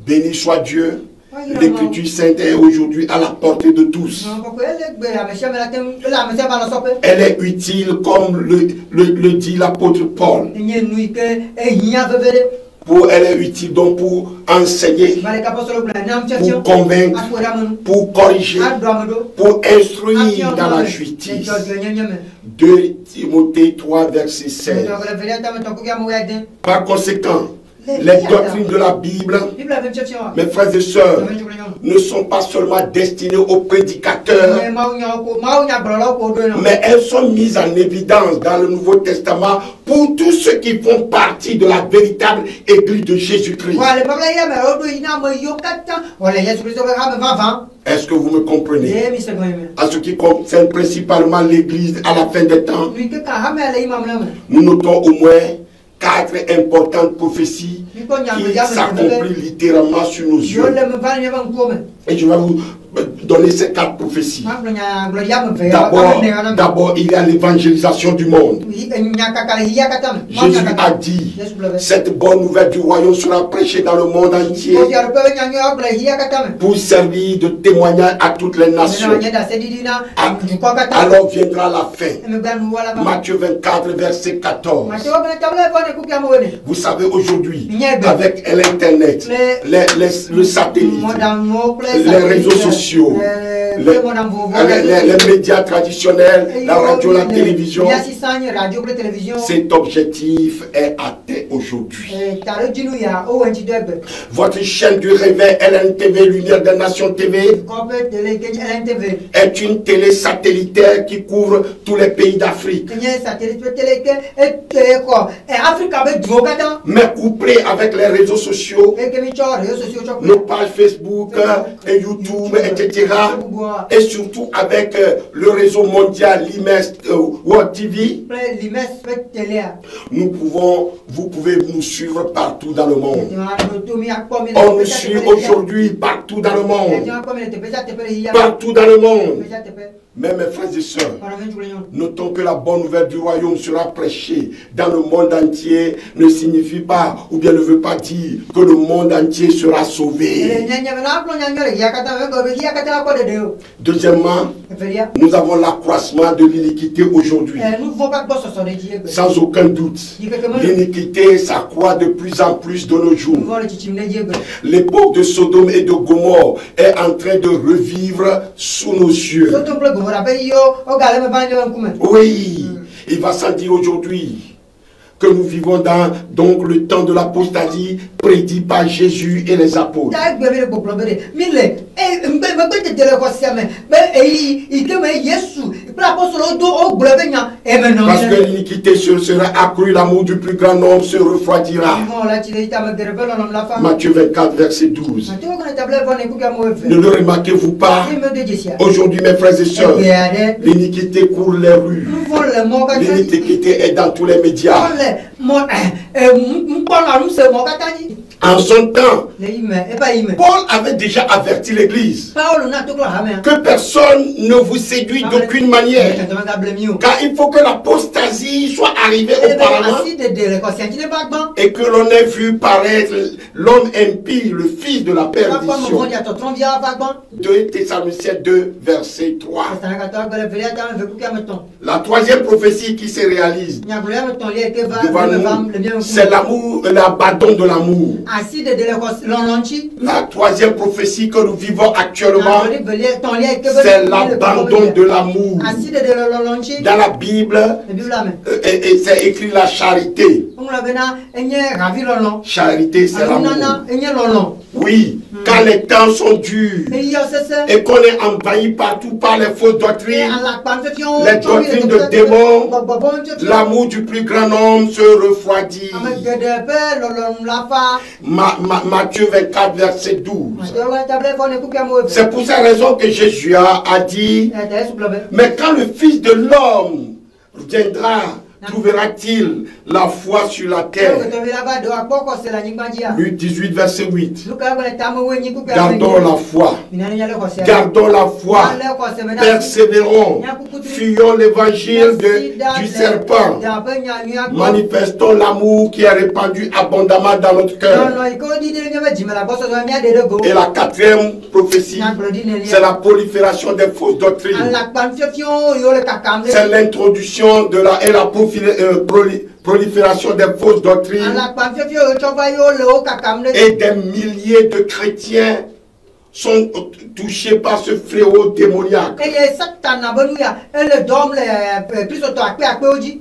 Béni soit Dieu L'écriture sainte est aujourd'hui à la portée de tous. Elle est utile comme le dit l'apôtre Paul. Elle est utile donc pour enseigner, pour convaincre, pour corriger, pour instruire dans la justice. 2 Timothée 3, verset 16. Par conséquent, les doctrines de la Bible, mes frères et sœurs, ne sont pas seulement destinées aux prédicateurs, mais elles sont mises en évidence dans le Nouveau Testament pour tous ceux qui font partie de la véritable Église de Jésus-Christ. Est-ce que vous me comprenez? À ce qui concerne principalement l'Église à la fin des temps, nous notons au moins 4 importantes prophéties qui s'accomplissent littéralement sur nos yeux. Et je vais vous donner ces 4 prophéties. D'abord, il y a l'évangélisation du monde. Jésus a dit, cette bonne nouvelle du royaume sera prêchée dans le monde entier pour servir de témoignage à toutes les nations. Alors viendra la fin. Matthieu 24, verset 14. Vous savez, aujourd'hui, avec l'Internet, le satellite, les réseaux sociaux, les médias traditionnels, la radio, la télévision, cet objectif est atteint aujourd'hui. Votre chaîne du réveil LNTV, Lumière des Nations TV, est une télé satellitaire qui couvre tous les pays d'Afrique. Mais couplé avec les réseaux sociaux, nos pages Facebook et YouTube, etc. Et surtout avec le réseau mondial l'IMES World TV, vous pouvez nous suivre partout dans le monde. On nous suit aujourd'hui partout dans le monde. Partout dans le monde. Mais mes frères et sœurs, notons que la bonne nouvelle du royaume sera prêchée dans le monde entier ne signifie pas, ou bien ne veut pas dire que le monde entier sera sauvé. Deuxièmement, nous avons l'accroissement de l'iniquité aujourd'hui. Sans aucun doute, l'iniquité s'accroît de plus en plus de nos jours. L'époque de Sodome et de Gomorrhe est en train de revivre sous nos yeux. Oui, il va s'en dire aujourd'hui que nous vivons dans donc le temps de l'apostasie prédit par Jésus et les apôtres. Parce que l'iniquité sera accrue, l'amour du plus grand nombre se refroidira. Matthieu 24, verset 12. Ne le remarquez-vous pas? Aujourd'hui, mes frères et sœurs, l'iniquité court les rues. L'iniquité est dans tous les médias. En son temps, Paul avait déjà averti l'Église que personne ne vous séduit d'aucune manière, car il faut que l'apostasie soit arrivée auparavant et que l'on ait vu paraître l'homme impie, le fils de la perdition. 2 Thessaloniciens 2, verset 3. La troisième prophétie qui se réalise devant nous, c'est l'amour, l'abandon de l'amour. La troisième prophétie que nous vivons actuellement, c'est l'abandon de l'amour. Dans la Bible, c'est écrit la charité. Charité, c'est l'amour. Oui, quand les temps sont durs et qu'on est envahi partout par les fausses doctrines, les doctrines de démons, l'amour du plus grand nombre se refroidit. Matthieu 24, verset 12. C'est pour cette raison que Jésus a dit, mais quand le Fils de l'homme viendra, trouvera-t-il la foi sur la terre? Luc 18, verset 8. Gardons la foi. Gardons la foi. Persévérons. Fuyons l'évangile du serpent. Manifestons l'amour qui est répandu abondamment dans notre cœur. Et la quatrième prophétie, c'est la prolifération des fausses doctrines. C'est l'introduction de la prolifération des fausses doctrines. Et des milliers de chrétiens sont touchés par ce fléau démoniaque.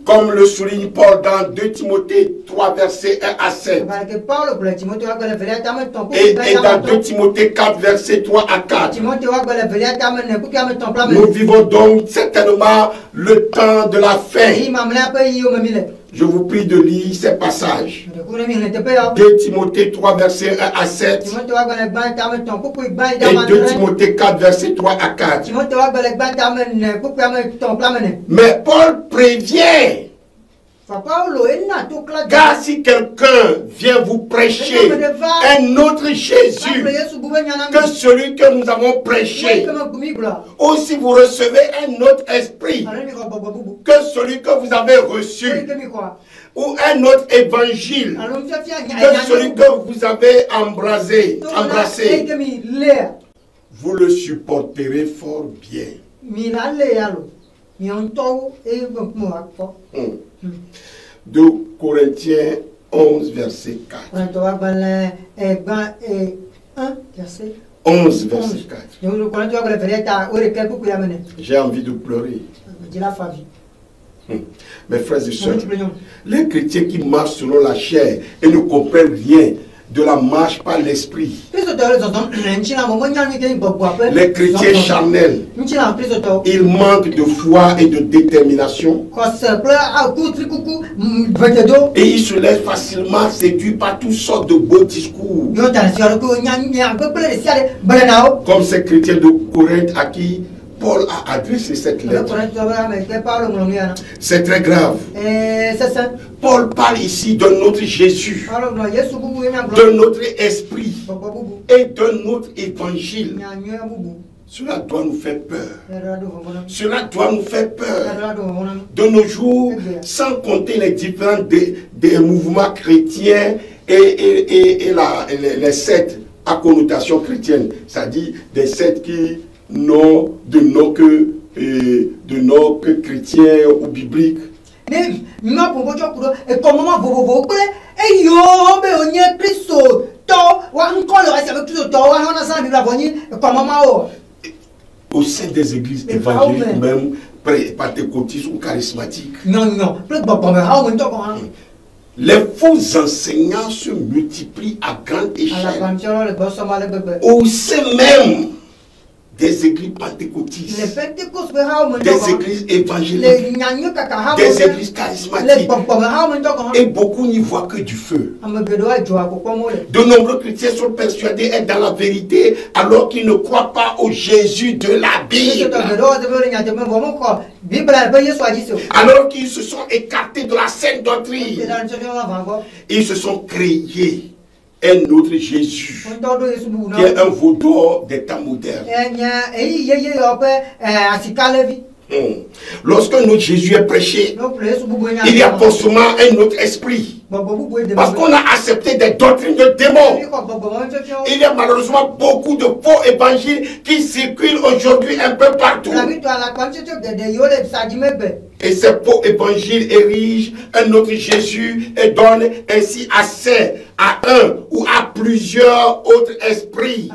Comme le souligne Paul dans 2 Timothée 3, versets 1 à 7. Et dans 2 Timothée 4, versets 3 à 4. Nous vivons donc certainement le temps de la fin. Je vous prie de lire ces passages. 2 Timothée 3, versets 1 à 7. Et 2 Timothée 4, versets 3 à 4. Mais Paul prévient. Car si quelqu'un vient vous prêcher un autre Jésus que celui que nous avons prêché, ou si vous recevez un autre esprit que celui que vous avez reçu, ou un autre évangile que celui que vous avez embrassé, vous le supporterez fort bien. 2 Corinthiens 11, verset 4. 11, verset 4. J'ai envie de pleurer. Mes frères et sœurs, les chrétiens qui marchent selon la chair et ne comprennent rien de la marche par l'esprit, les chrétiens charnels, ils manquent de foi et de détermination et ils se laissent facilement séduire par toutes sortes de beaux discours, comme ces chrétiens de Corinthe à qui Paul a adressé cette lettre. C'est très grave. Paul parle ici de notre Jésus, de notre esprit et de notre évangile. Cela doit nous faire peur. Cela doit nous faire peur. De nos jours, sans compter les différents des mouvements chrétiens et les sectes à connotation chrétienne, c'est-à-dire des sectes qui n'ont de nom que chrétiens ou bibliques. Au sein des églises évangéliques, même pentecôtistes ou charismatiques, les faux enseignants se multiplient à grande échelle. Au sein même des églises pentecôtistes, des églises évangéliques, des églises charismatiques, et beaucoup n'y voient que du feu. De nombreux chrétiens sont persuadés être dans la vérité alors qu'ils ne croient pas au Jésus de la Bible, alors qu'ils se sont écartés de la sainte doctrine. Ils se sont créés un autre Jésus qui est un vautour des temps modernes. Lorsque notre Jésus est prêché, il y a forcément un autre esprit. Parce qu'on a accepté des doctrines de démons. Il y a malheureusement beaucoup de faux évangiles qui circulent aujourd'hui un peu partout. Et ces faux évangiles érigent un autre Jésus et donnent ainsi accès à un ou à plusieurs autres esprits.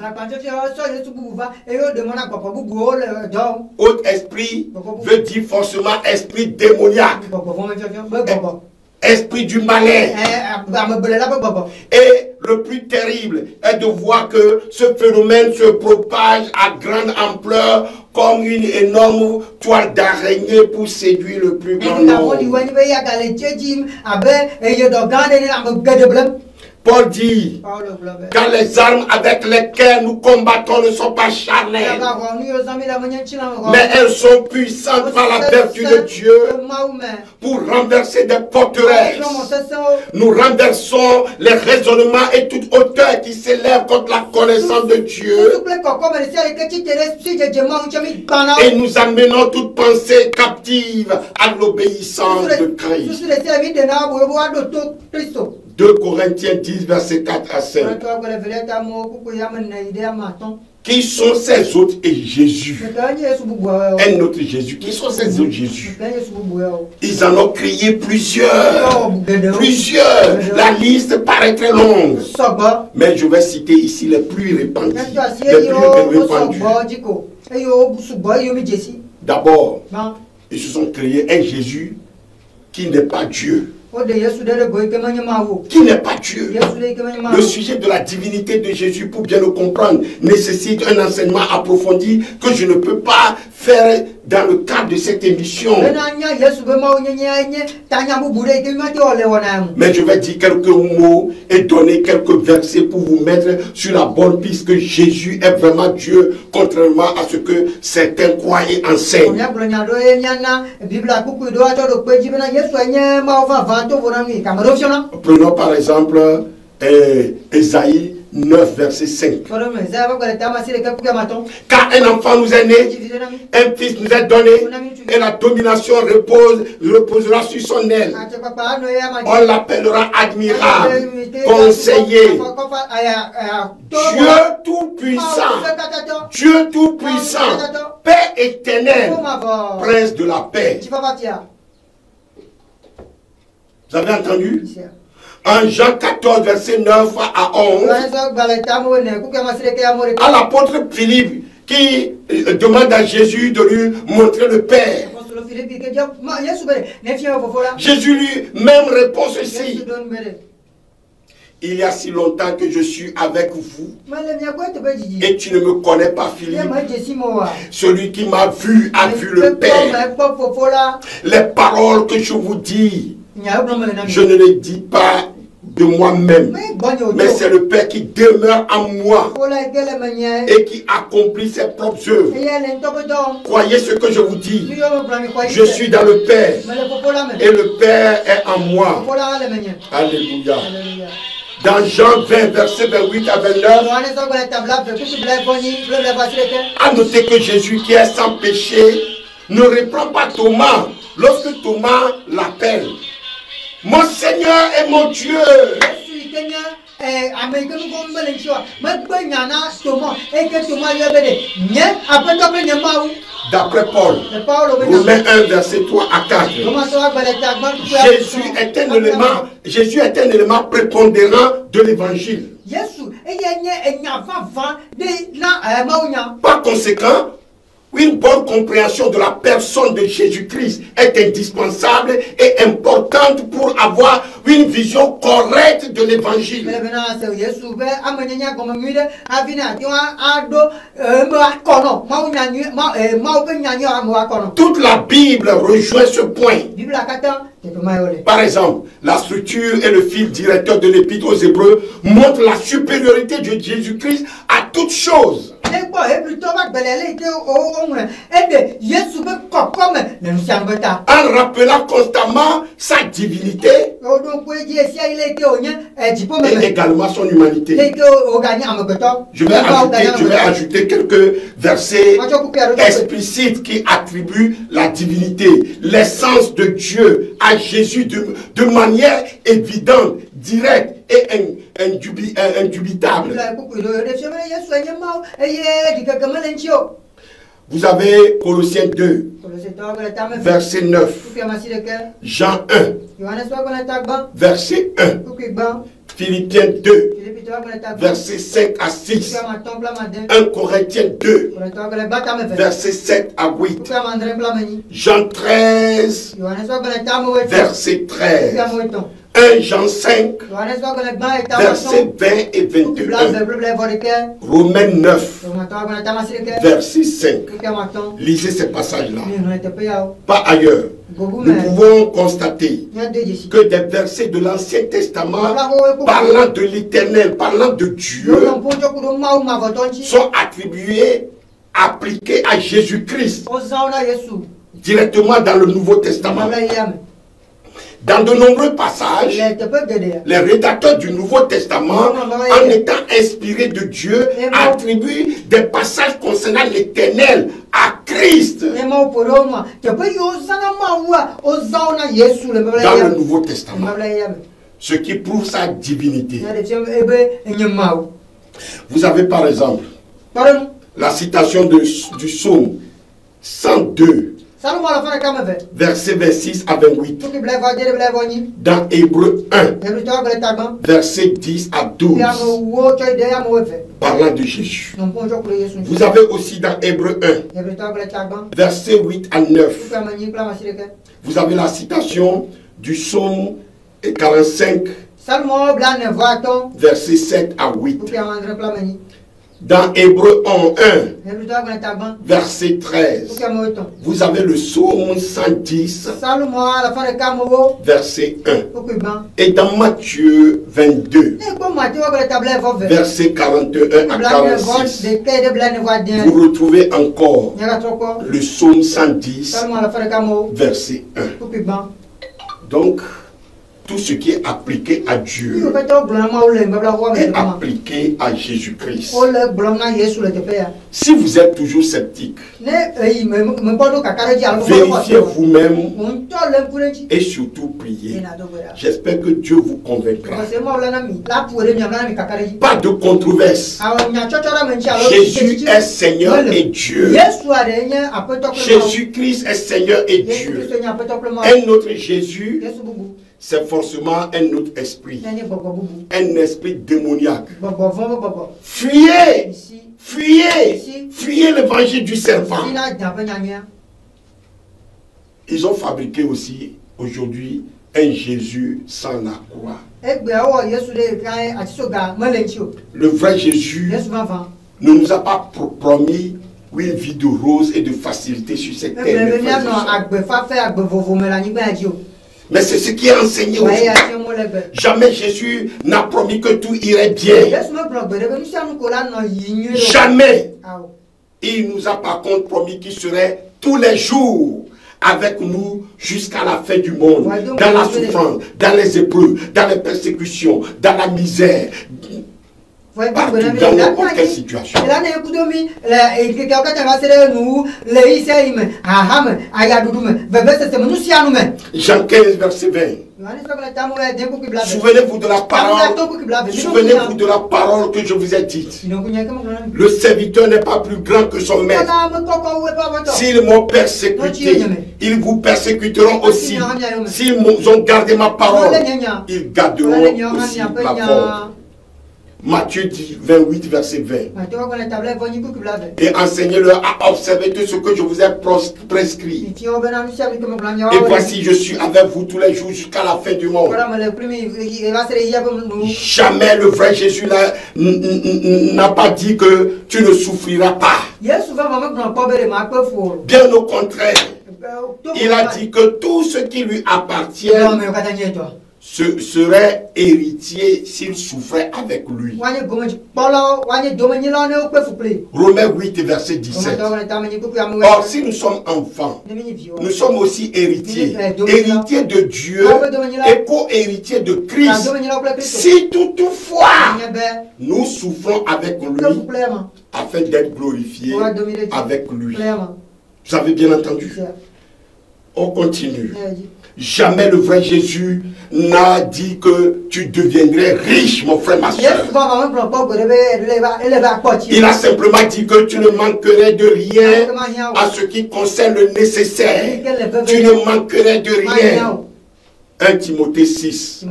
Autre esprit veut dire forcément esprit démoniaque, esprit du malin. Et le plus terrible est de voir que ce phénomène se propage à grande ampleur comme une énorme toile d'araignée pour séduire le plus grand nombre. Paul dit, car les armes avec lesquelles nous combattons ne sont pas charnelles, mais elles sont puissantes par la vertu de Dieu pour renverser des forteresses. Nous renversons les raisonnements et toute hauteur qui s'élève contre la connaissance de Dieu. Et nous amenons toute pensée captive à l'obéissance de Christ. 2 Corinthiens 10, verset 4 à 5. Qui sont ces autres et Jésus? Un autre Jésus. Qui sont ces autres Jésus? Ils en ont créé plusieurs. Plusieurs. La liste paraît très longue. Mais je vais citer ici les plus répandus. D'abord, ils se sont créés un Jésus qui n'est pas Dieu. Qui n'est pas Dieu. Le sujet de la divinité de Jésus, pour bien le comprendre, nécessite un enseignement approfondi que je ne peux pas faire dans le cadre de cette émission. Mais je vais dire quelques mots et donner quelques versets pour vous mettre sur la bonne piste que Jésus est vraiment Dieu, contrairement à ce que certains croient et enseignent. Prenons par exemple Ésaïe 9, verset 5. Car un enfant nous est né, un fils nous est donné, et la domination reposera sur son aile. On l'appellera admirable, conseiller, Dieu tout-puissant, Dieu tout-puissant, Père éternel, Prince de la paix. Vous avez entendu? En Jean 14, verset 9 à 11, à l'apôtre Philippe qui demande à Jésus de lui montrer le Père. Jésus lui-même répond ceci. Il y a si longtemps que je suis avec vous et tu ne me connais pas, Philippe. Celui qui m'a vu a vu le Père. Les paroles que je vous dis, je ne les dis pas de moi-même, mais c'est le Père qui demeure en moi et qui accomplit ses propres œuvres. Croyez ce que je vous dis. Je suis dans le Père et le Père est en moi. Alléluia. Dans Jean 20, verset 28 à 29, à noter que Jésus, qui est sans péché, ne reprend pas Thomas lorsque Thomas l'appelle. Mon Seigneur et mon Dieu. D'après Paul, Romains 1, verset 3 à 4, Jésus est un élément prépondérant de l'évangile. Par conséquent, une bonne compréhension de la personne de Jésus-Christ est indispensable et importante pour avoir une vision correcte de l'évangile. Toute la Bible rejoint ce point. Par exemple, la structure et le fil directeur de l'Épître aux Hébreux montrent la supériorité de Jésus-Christ à toute chose. En rappelant constamment sa divinité et également son humanité. Je vais ajouter quelques versets explicites qui attribuent la divinité, l'essence de Dieu à Jésus de manière évidente, directe et indubitable. Vous avez Colossiens 2, verset 9, Jean 1, verset 1, Philippiens 2, verset 5 à 6, 1 Corinthiens 2, verset 7 à 8, Jean 13, verset 13, 1 Jean 5, versets 20 et 21. Romains 9, verset 5. Lisez ces passages-là. Pas ailleurs. Nous pouvons constater que des versets de l'Ancien Testament parlant de l'Éternel, parlant de Dieu, sont attribués, appliqués à Jésus-Christ directement dans le Nouveau Testament. Dans de nombreux passages, les rédacteurs du Nouveau Testament, en étant inspirés de Dieu, attribuent des passages concernant l'Éternel à Christ dans le Nouveau Testament. Ce qui prouve sa divinité. Vous avez par exemple la citation du psaume 102. Verset 26 à 28. Dans Hébreux 1, verset 10 à 12. Parlant de Jésus. Vous avez aussi dans Hébreux 1, verset 8 à 9. Vous avez la citation du psaume 45, verset 7 à 8. Dans Hébreux 1, verset 13, vous avez le psaume 110, verset 1. Et dans Matthieu 22, verset 41 à 46, vous retrouvez encore le psaume 110, verset 1. Donc, tout ce qui est appliqué à Dieu est appliqué à Jésus-Christ. Si vous êtes toujours sceptique, vérifiez vous-même et surtout priez. J'espère que Dieu vous convaincra. Pas de controverse. Jésus est Seigneur et Dieu. Jésus-Christ est Seigneur et Dieu. Un autre Jésus, c'est forcément un autre esprit. Un esprit démoniaque. Fuyez! Fuyez! Fuyez l'évangile du serpent. Ils ont fabriqué aussi aujourd'hui un Jésus sans la croix. Le vrai Jésus ne nous a pas promis une vie de rose et de facilité sur cette terre. Mais c'est ce qui est enseigné aujourd'hui. Jamais Jésus n'a promis que tout irait bien. Jamais. Il nous a par contre promis qu'il serait tous les jours avec nous jusqu'à la fin du monde. Dans la souffrance, dans les épreuves, dans les persécutions, dans la misère. Partout, dans n'importe quelle situation. Jean 15, verset 20. Souvenez-vous de la parole. Souvenez-vous de la parole que je vous ai dite. Le serviteur n'est pas plus grand que son maître. S'ils m'ont persécuté, ils vous persécuteront aussi. S'ils ont gardé ma parole, ils garderont aussi la vôtre. Matthieu 28, verset 20. Et enseignez-leur à observer tout ce que je vous ai prescrit. Et voici, je suis avec vous tous les jours jusqu'à la fin du monde. Jamais le vrai Jésus n'a pas dit que tu ne souffriras pas. Bien au contraire, il a dit que tout ce qui lui appartient serait héritier s'il souffrait avec lui. Romains 8, verset 17. Or, si nous sommes enfants, nous sommes aussi héritiers. Héritiers de Dieu et co-héritiers de Christ. Si toutefois nous souffrons avec lui, afin d'être glorifiés avec lui. Vous avez bien entendu? On continue. Jamais le vrai Jésus n'a dit que tu deviendrais riche, mon frère, ma soeur. Il a simplement dit que tu ne manquerais de rien à ce qui concerne le nécessaire. Tu ne manquerais de rien. 1 Timothée 6,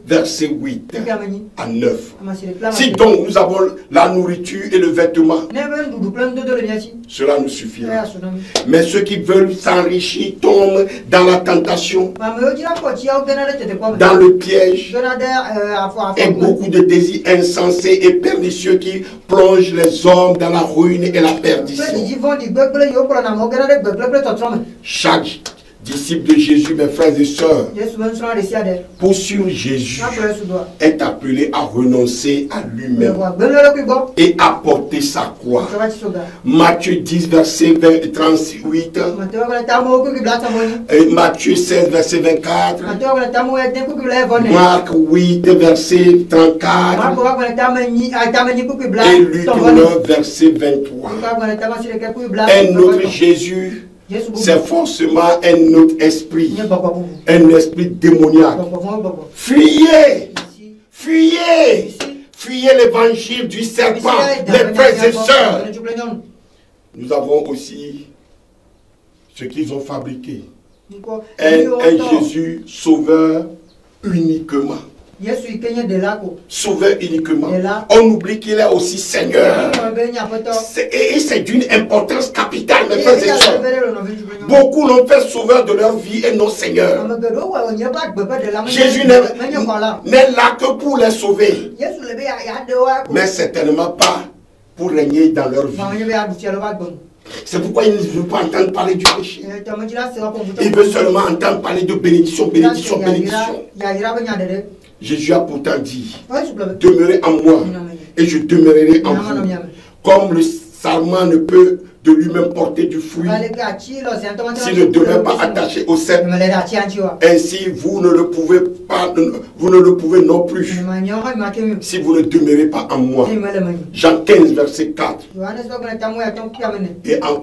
verset 8 à 9. Si donc nous avons la nourriture et le vêtement, cela nous suffira. Mais ceux qui veulent s'enrichir tombent dans la tentation, dans le piège, et beaucoup de désirs insensés et pernicieux qui plongent les hommes dans la ruine et la perdition. Chaque disciple de Jésus, mes frères et sœurs, pour suivre Jésus, est appelé à renoncer à lui-même et à porter sa croix. Matthieu 10, verset 38, et Matthieu 16, verset 24, Marc 8, verset 34, et Luc 9, verset 23. Un autre Jésus, c'est forcément un autre esprit, un esprit démoniaque. Fuyez, fuyez, fuyez l'évangile du serpent, les frères et sœurs. Nous avons aussi ce qu'ils ont fabriqué, un Jésus sauveur uniquement. Sauveur uniquement. On oublie qu'il est aussi Seigneur. Et c'est d'une importance capitale, mes frères et sœurs. Beaucoup l'ont fait sauveur de leur vie et non Seigneur. Jésus n'est là que pour les sauver, mais certainement pas pour régner dans leur vie. C'est pourquoi il ne veut pas entendre parler du péché. Il veut seulement entendre parler de bénédiction, bénédiction, bénédiction. Jésus a pourtant dit, demeurez en moi et je demeurerai en vous. Comme le sarment ne peut de lui-même porter du fruit s'il ne demeure pas attaché au cep, ainsi vous ne le pouvez pas, vous ne le pouvez non plus si vous ne demeurez pas en moi. Jean 15, verset 4.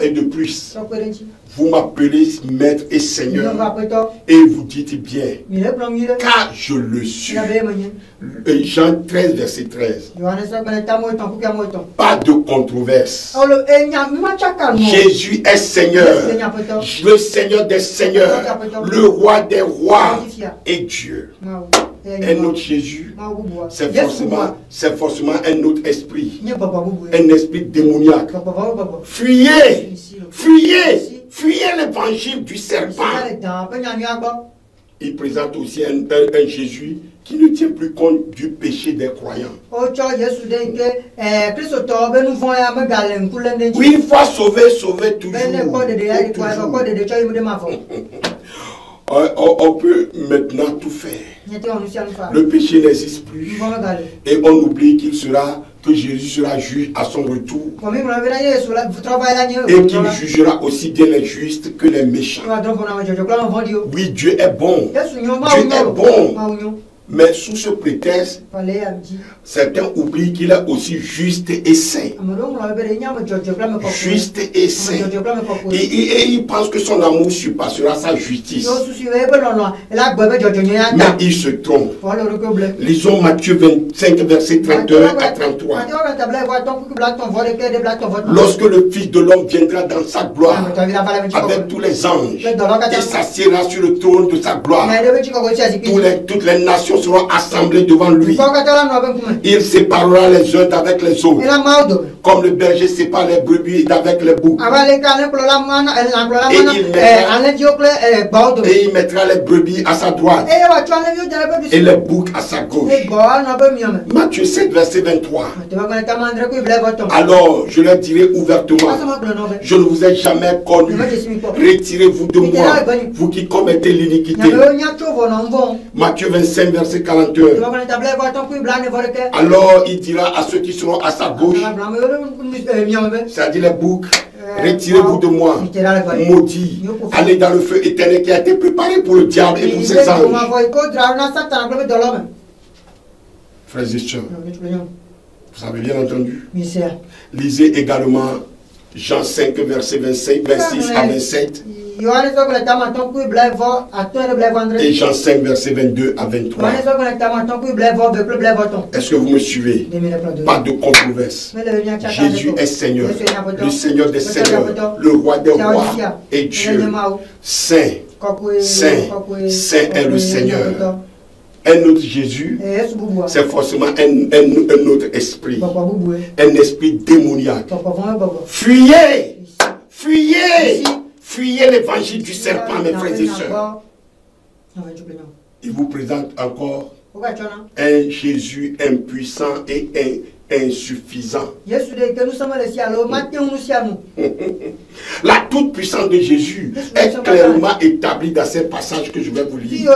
Et de plus, vous m'appelez maître et seigneur, et vous dites bien, car je le suis. Jean 13, verset 13. Pas de controverse. Jésus est Seigneur, le Seigneur des seigneurs, le roi des rois et Dieu. Un autre Jésus, c'est forcément un autre esprit, un esprit démoniaque. Fuyez, fuyez, fuyez l'évangile du serpent. Il présente aussi un Jésus qui ne tient plus compte du péché des croyants. Oui, une fois sauvé, sauvé toujours. On peut maintenant tout faire. Le péché n'existe plus. Et on oublie que Jésus sera juge à son retour. Et qu'il jugera aussi bien les justes que les méchants. Oui, Dieu est bon. Dieu est bon. Mais sous ce prétexte, certains oublient qu'il est aussi juste et saint. Juste et saint. Et il pense que son amour surpassera sa justice. Mais il se trompe. Lisons Matthieu 25, verset 31 à 33. Lorsque le Fils de l'homme viendra dans sa gloire avec tous les anges et s'assiera sur le trône de sa gloire, toutes les nations seront assemblés devant lui. Il séparera les uns d'avec les autres, comme le berger sépare les brebis d'avec les boucs. Et il mettra les brebis à sa droite et les boucs à sa gauche. Matthieu 7, verset 23. Alors je leur dirai ouvertement, je ne vous ai jamais connu. Retirez-vous de moi, vous qui commettez l'iniquité. Matthieu 25, verset 41. Alors il dira à ceux qui seront à sa gauche, c'est-à-dire les boucs, retirez-vous de moi, maudits, allez dans le feu éternel qui a été préparé pour le diable et pour ses anges. Frères et sœurs, vous avez bien entendu. Lisez également Jean 5, verset 26 à 27. Et Jean 5, verset 22 à 23. Est-ce que vous me suivez? Pas de controverse. Jésus est Seigneur, le Seigneur des Seigneurs, le Roi des Rois et Dieu. Saint, Saint, Saint est le Seigneur. Un autre Jésus, c'est forcément un autre esprit. Un esprit démoniaque. Fuyez! Fuyez! Fuyez l'évangile du serpent, mes frères et sœurs. Il vous présente encore un Jésus impuissant et insuffisant. La toute-puissance de Jésus est clairement établie dans ces passages que je vais vous lire.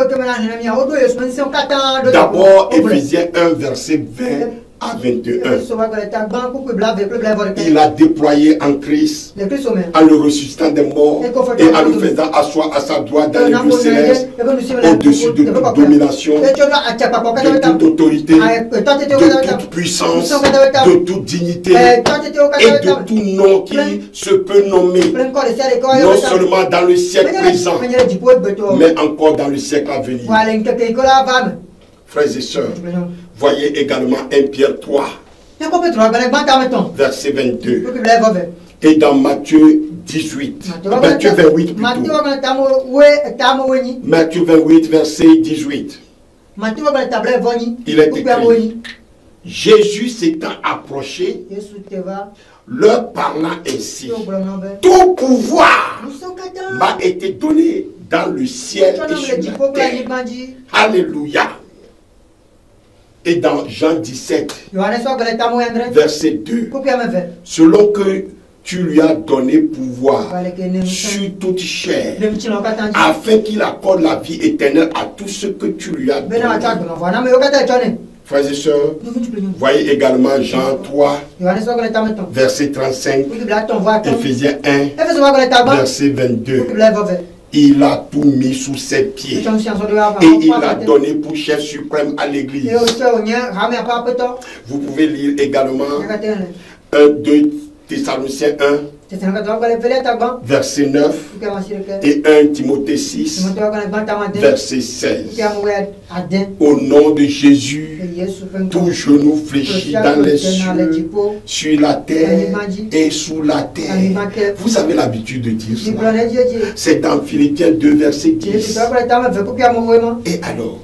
D'abord, Éphésiens 1, verset 20 à 21. Il a déployé en Christ, en le ressuscitant des morts et en le faisant asseoir à sa droite dans les lieux célestes, au-dessus de toute domination, de toute autorité, de toute puissance, de toute dignité et de tout nom qui se peut nommer, non seulement dans le siècle présent, mais encore dans le siècle à venir. Frères et sœurs, voyez également 1 Pierre 3, verset 22. Et dans Matthieu 18, Matthieu 28 plutôt. Matthieu 28, verset 18. Il est écrit: Jésus s'étant approché, leur parlant ainsi: tout pouvoir m'a été donné dans le ciel et sur la terre. Alléluia. Et dans Jean 17, verset 2, selon que tu lui as donné pouvoir sur toute chair, afin qu'il accorde la vie éternelle à tout ce que tu lui as donné. Frères et sœurs, voyez également Jean 3, verset 35, Éphésiens 1, verset 22. Il a tout mis sous ses pieds et il a donné pour chef suprême à l'église. Vous pouvez lire également 2 Thessaloniciens 1, verset 9 et 1 Timothée 6, verset 16. Au nom de Jésus, tout genou fléchit dans les cieux, sur la terre et sous la terre. Vous avez l'habitude de dire cela. C'est dans Philippiens 2, verset 10. Et alors,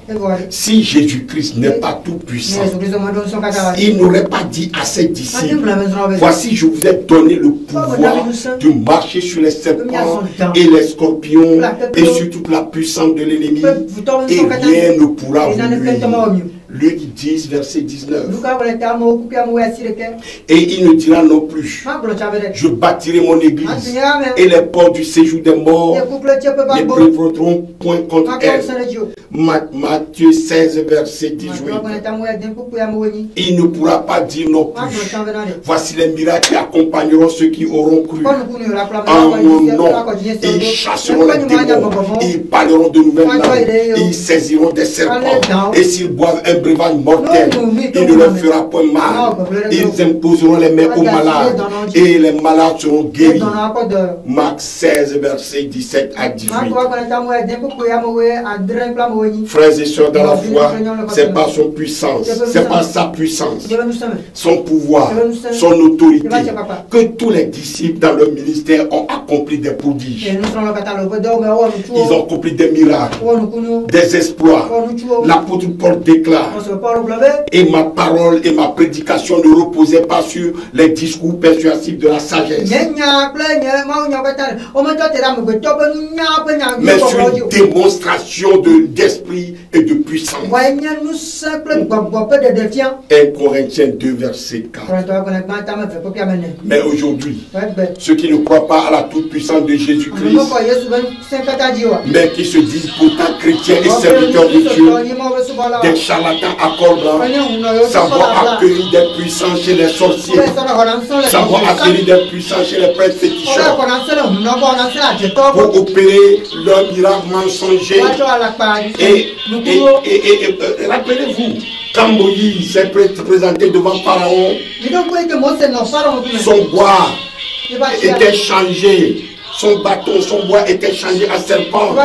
si Jésus-Christ n'est pas tout puissant, il n'aurait pas dit à ses disciples: voici, je vous ai donné le pouvoir de marcher sur les serpents et les scorpions et sur toute la puissance de l'ennemi, et rien ne pourra vous nuire. Luc 10, verset 19. Et il ne dira non plus: je bâtirai mon église et les portes du séjour des morts ne prévaudront point contre elle. Matthieu 16, verset 18. Il ne pourra pas dire non plus: voici les miracles qui accompagneront ceux qui auront cru en mon nom. Ils chasseront les démons, ils parleront de nouvelles langues, ils saisiront des serpents, et s'ils boivent un breuvage mortel, il ne leur fera point mal. Ils imposeront les mains aux malades et les malades seront guéris. Marc 16, verset 17 à 18. Frères et sœurs dans la foi, c'est pas son puissance, c'est pas sa puissance, son pouvoir, son autorité, que tous les disciples dans leur ministère ont accompli des prodiges. Ils ont accompli des miracles, des exploits. L'apôtre Paul déclare: et ma parole et ma prédication ne reposaient pas sur les discours persuasifs de la sagesse, mais sur une démonstration d'esprit et de puissance. 1 Corinthiens 2, verset 4. Mais aujourd'hui, ceux qui ne croient pas à la toute-puissance de Jésus-Christ, mais qui se disent pourtant chrétiens et serviteurs de Dieu, des charlatans accordants, savoir accueillir des puissances chez les sorciers, savoir accueillir des puissances chez les prêtres féticheurs, pour opérer leur miracle mensonger. Et rappelez-vous, quand Moïse s'est présenté devant Pharaon, son bois était changé, son bâton, son bois était changé en serpent.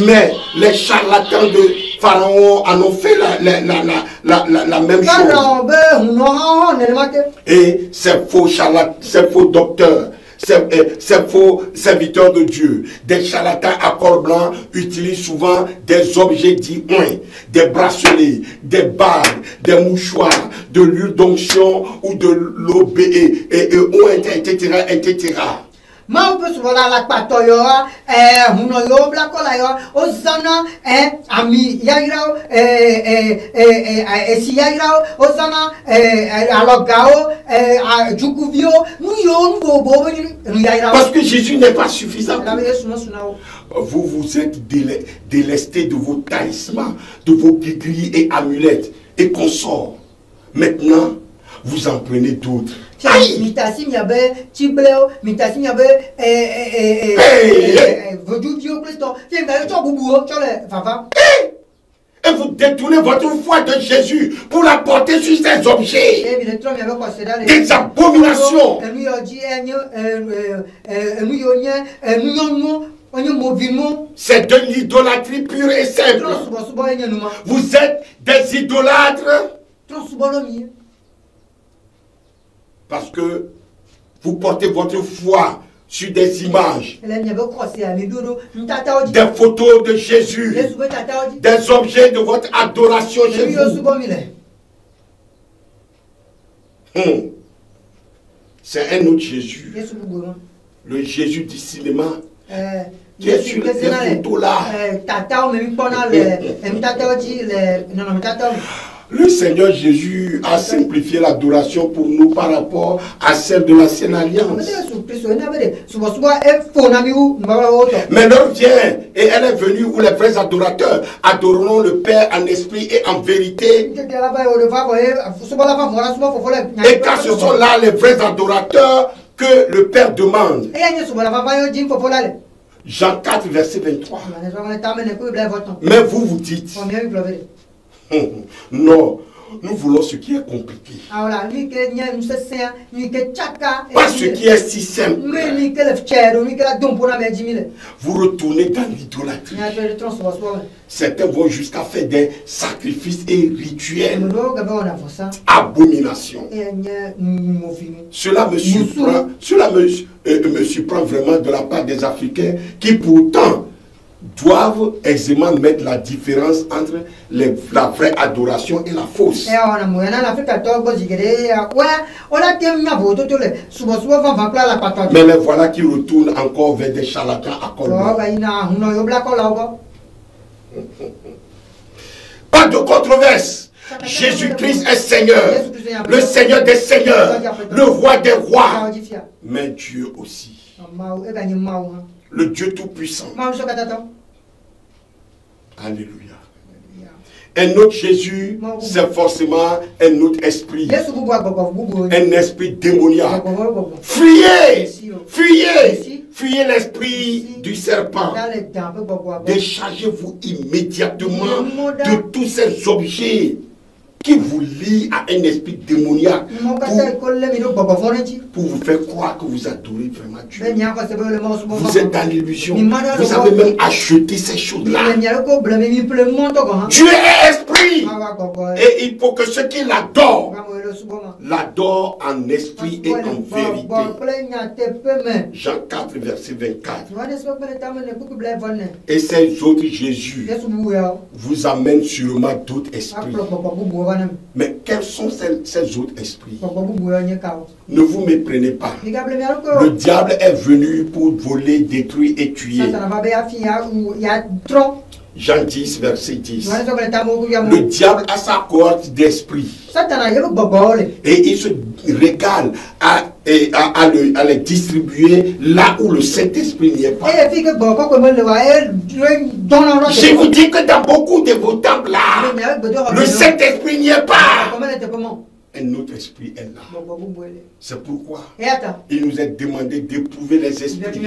Mais les charlatans de Pharaon en ont fait la même chose. Et ces faux charlatans, ces faux docteurs, ces faux serviteurs de Dieu, des charlatans à corps blanc utilisent souvent des objets dits des bracelets, des bagues, des mouchoirs, de l'huile d'onction ou de l'eau etc. Ma peut souvent la patoyo huno yo blakola yo ozana ami yairao si yairao ozana alogao jukuvio nu yo bobo nu yairao. Parce que Jésus n'est pas suffisant. Vous vous êtes délesté de vos talismans, de vos gris et amulettes et consorts. Maintenant, vous en prenez d'autres. Et vous détournez votre foi de Jésus pour la porter sur ces objets. Des abominations. C'est de l'idolâtrie pure et simple. Vous êtes des idolâtres. Parce que vous portez votre foi sur des images, des photos de Jésus, des objets de votre adoration chez vous. C'est un autre Jésus. Le Jésus du cinéma qui est sur les photos là. Le Seigneur Jésus a simplifié l'adoration pour nous par rapport à celle de l'ancienne alliance. Mais l'heure vient et elle est venue où les vrais adorateurs adoreront le Père en esprit et en vérité. Et car ce sont là les vrais adorateurs que le Père demande. Jean 4, verset 23. Mais vous vous dites, non, nous voulons ce qui est compliqué. Pas ce qui est si simple. Vous retournez dans l'idolâtrie. Certains vont jusqu'à faire des sacrifices et rituels. Abomination. Cela me surprend vraiment de la part des Africains qui pourtant doivent aisément mettre la différence entre la vraie adoration et la fausse. Mais les voilà qui retournent encore vers des charlatans à col. Pas de controverse. Jésus-Christ est Seigneur, le Seigneur des Seigneurs, le Roi des Rois, mais Dieu aussi. Le Dieu Tout-Puissant. Alléluia. Un autre Jésus, c'est forcément un autre esprit. Un esprit démoniaque. Fuyez! Fuyez! Fuyez l'esprit du serpent. Déchargez-vous immédiatement de tous ces objets qui vous lie à un esprit démoniaque pour vous faire croire que vous adorez vraiment Dieu. Vous êtes dans l'illusion. Vous avez même acheté ces choses-là. Dieu est esprit. Et il faut que ceux qui l'adorent en esprit et en vérité. Jean 4, verset 24. Et ces autres Jésus vous amènent sûrement d'autres esprits. Mais quels sont ces autres esprits? Ne vous méprenez pas. Le diable est venu pour voler, détruire et tuer. Jean 10, verset 10. Le diable a sa cohorte d'esprits. Et il se régale à les distribuer là où le Saint-Esprit n'y est pas. Je vous dis que dans beaucoup de vos temples là, le Saint-Esprit n'y est pas. Un autre esprit est là. C'est pourquoi il nous est demandé d'éprouver les esprits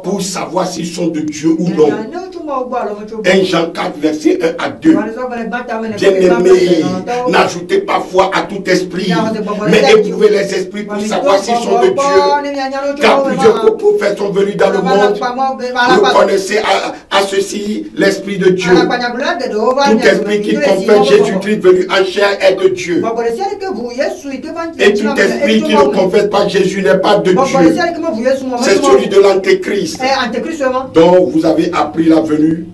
pour savoir s'ils sont de Dieu ou non. 1 Jean 4, verset 1 à 2. Bien-aimés, n'ajoutez pas foi à tout esprit, mais éprouvez les esprits pour savoir s'ils sont de Dieu. Car plusieurs prophètes sont venus dans le monde. Vous connaissez à ceci l'Esprit de Dieu. Tout esprit qui confesse Jésus-Christ venu en chair est de Dieu. Et tout esprit qui ne confesse pas Jésus n'est pas de Dieu. C'est celui de l'Antéchrist, dont vous avez appris la venue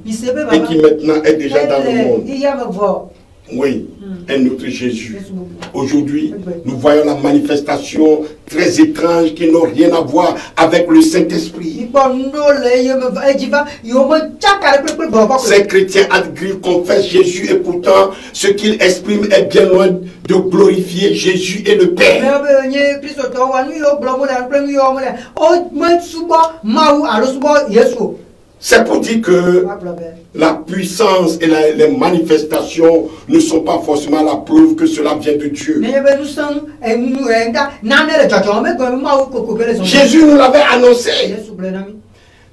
et qui maintenant est déjà dans le monde. Oui, un autre Jésus. Aujourd'hui, nous voyons la manifestation très étrange qui n'a rien à voir avec le Saint-Esprit. Ces chrétiens admirent, confessent Jésus et pourtant ce qu'ils expriment est bien loin de glorifier Jésus et le Père. C'est pour dire que la puissance et les manifestations ne sont pas forcément la preuve que cela vient de Dieu. Jésus nous l'avait annoncé.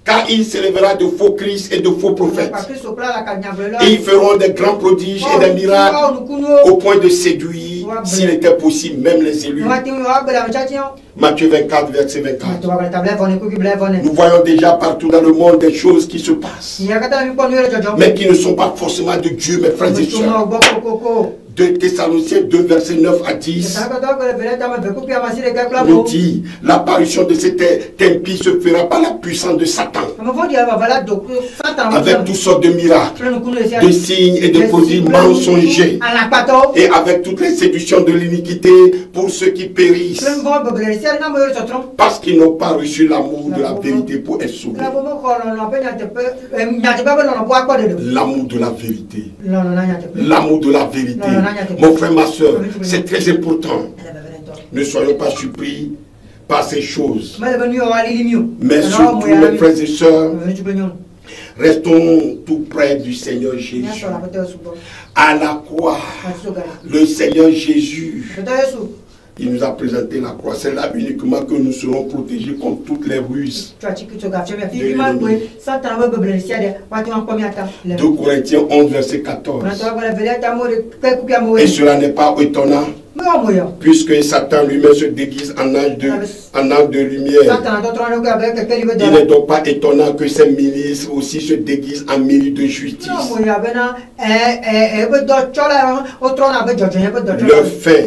Car il s'élèvera de faux Christ et de faux prophètes. Et ils feront des grands prodiges et des miracles au point de séduire, s'il était possible, même les élus. Matthieu 24, verset 24. Nous voyons déjà partout dans le monde des choses qui se passent, mais qui ne sont pas forcément de Dieu, mes frères et sœurs. 2 Thessaloniciens 2, verset 9 à 10 nous dit l'apparition de cet impie se fera par la puissance de Satan, avec toutes sortes de miracles, de signes et de prodiges mensongers, et avec toutes les séductions de l'iniquité pour ceux qui périssent, parce qu'ils n'ont pas reçu l'amour de la vérité pour être sauvés. L'amour de la vérité. L'amour de la vérité. Mon frère, ma soeur, c'est très important. Ne soyons pas surpris par ces choses. Mais surtout, mes frères et sœurs, restons tout près du Seigneur Jésus. À la croix, le Seigneur Jésus, il nous a présenté la croix. C'est là uniquement que nous serons protégés contre toutes les ruses. 2 Corinthiens 11, verset 14. Et cela n'est pas étonnant, puisque Satan lui-même se déguise en ange de lumière. Il n'est donc pas étonnant que ses ministres aussi se déguisent en ministres de justice. Leur fin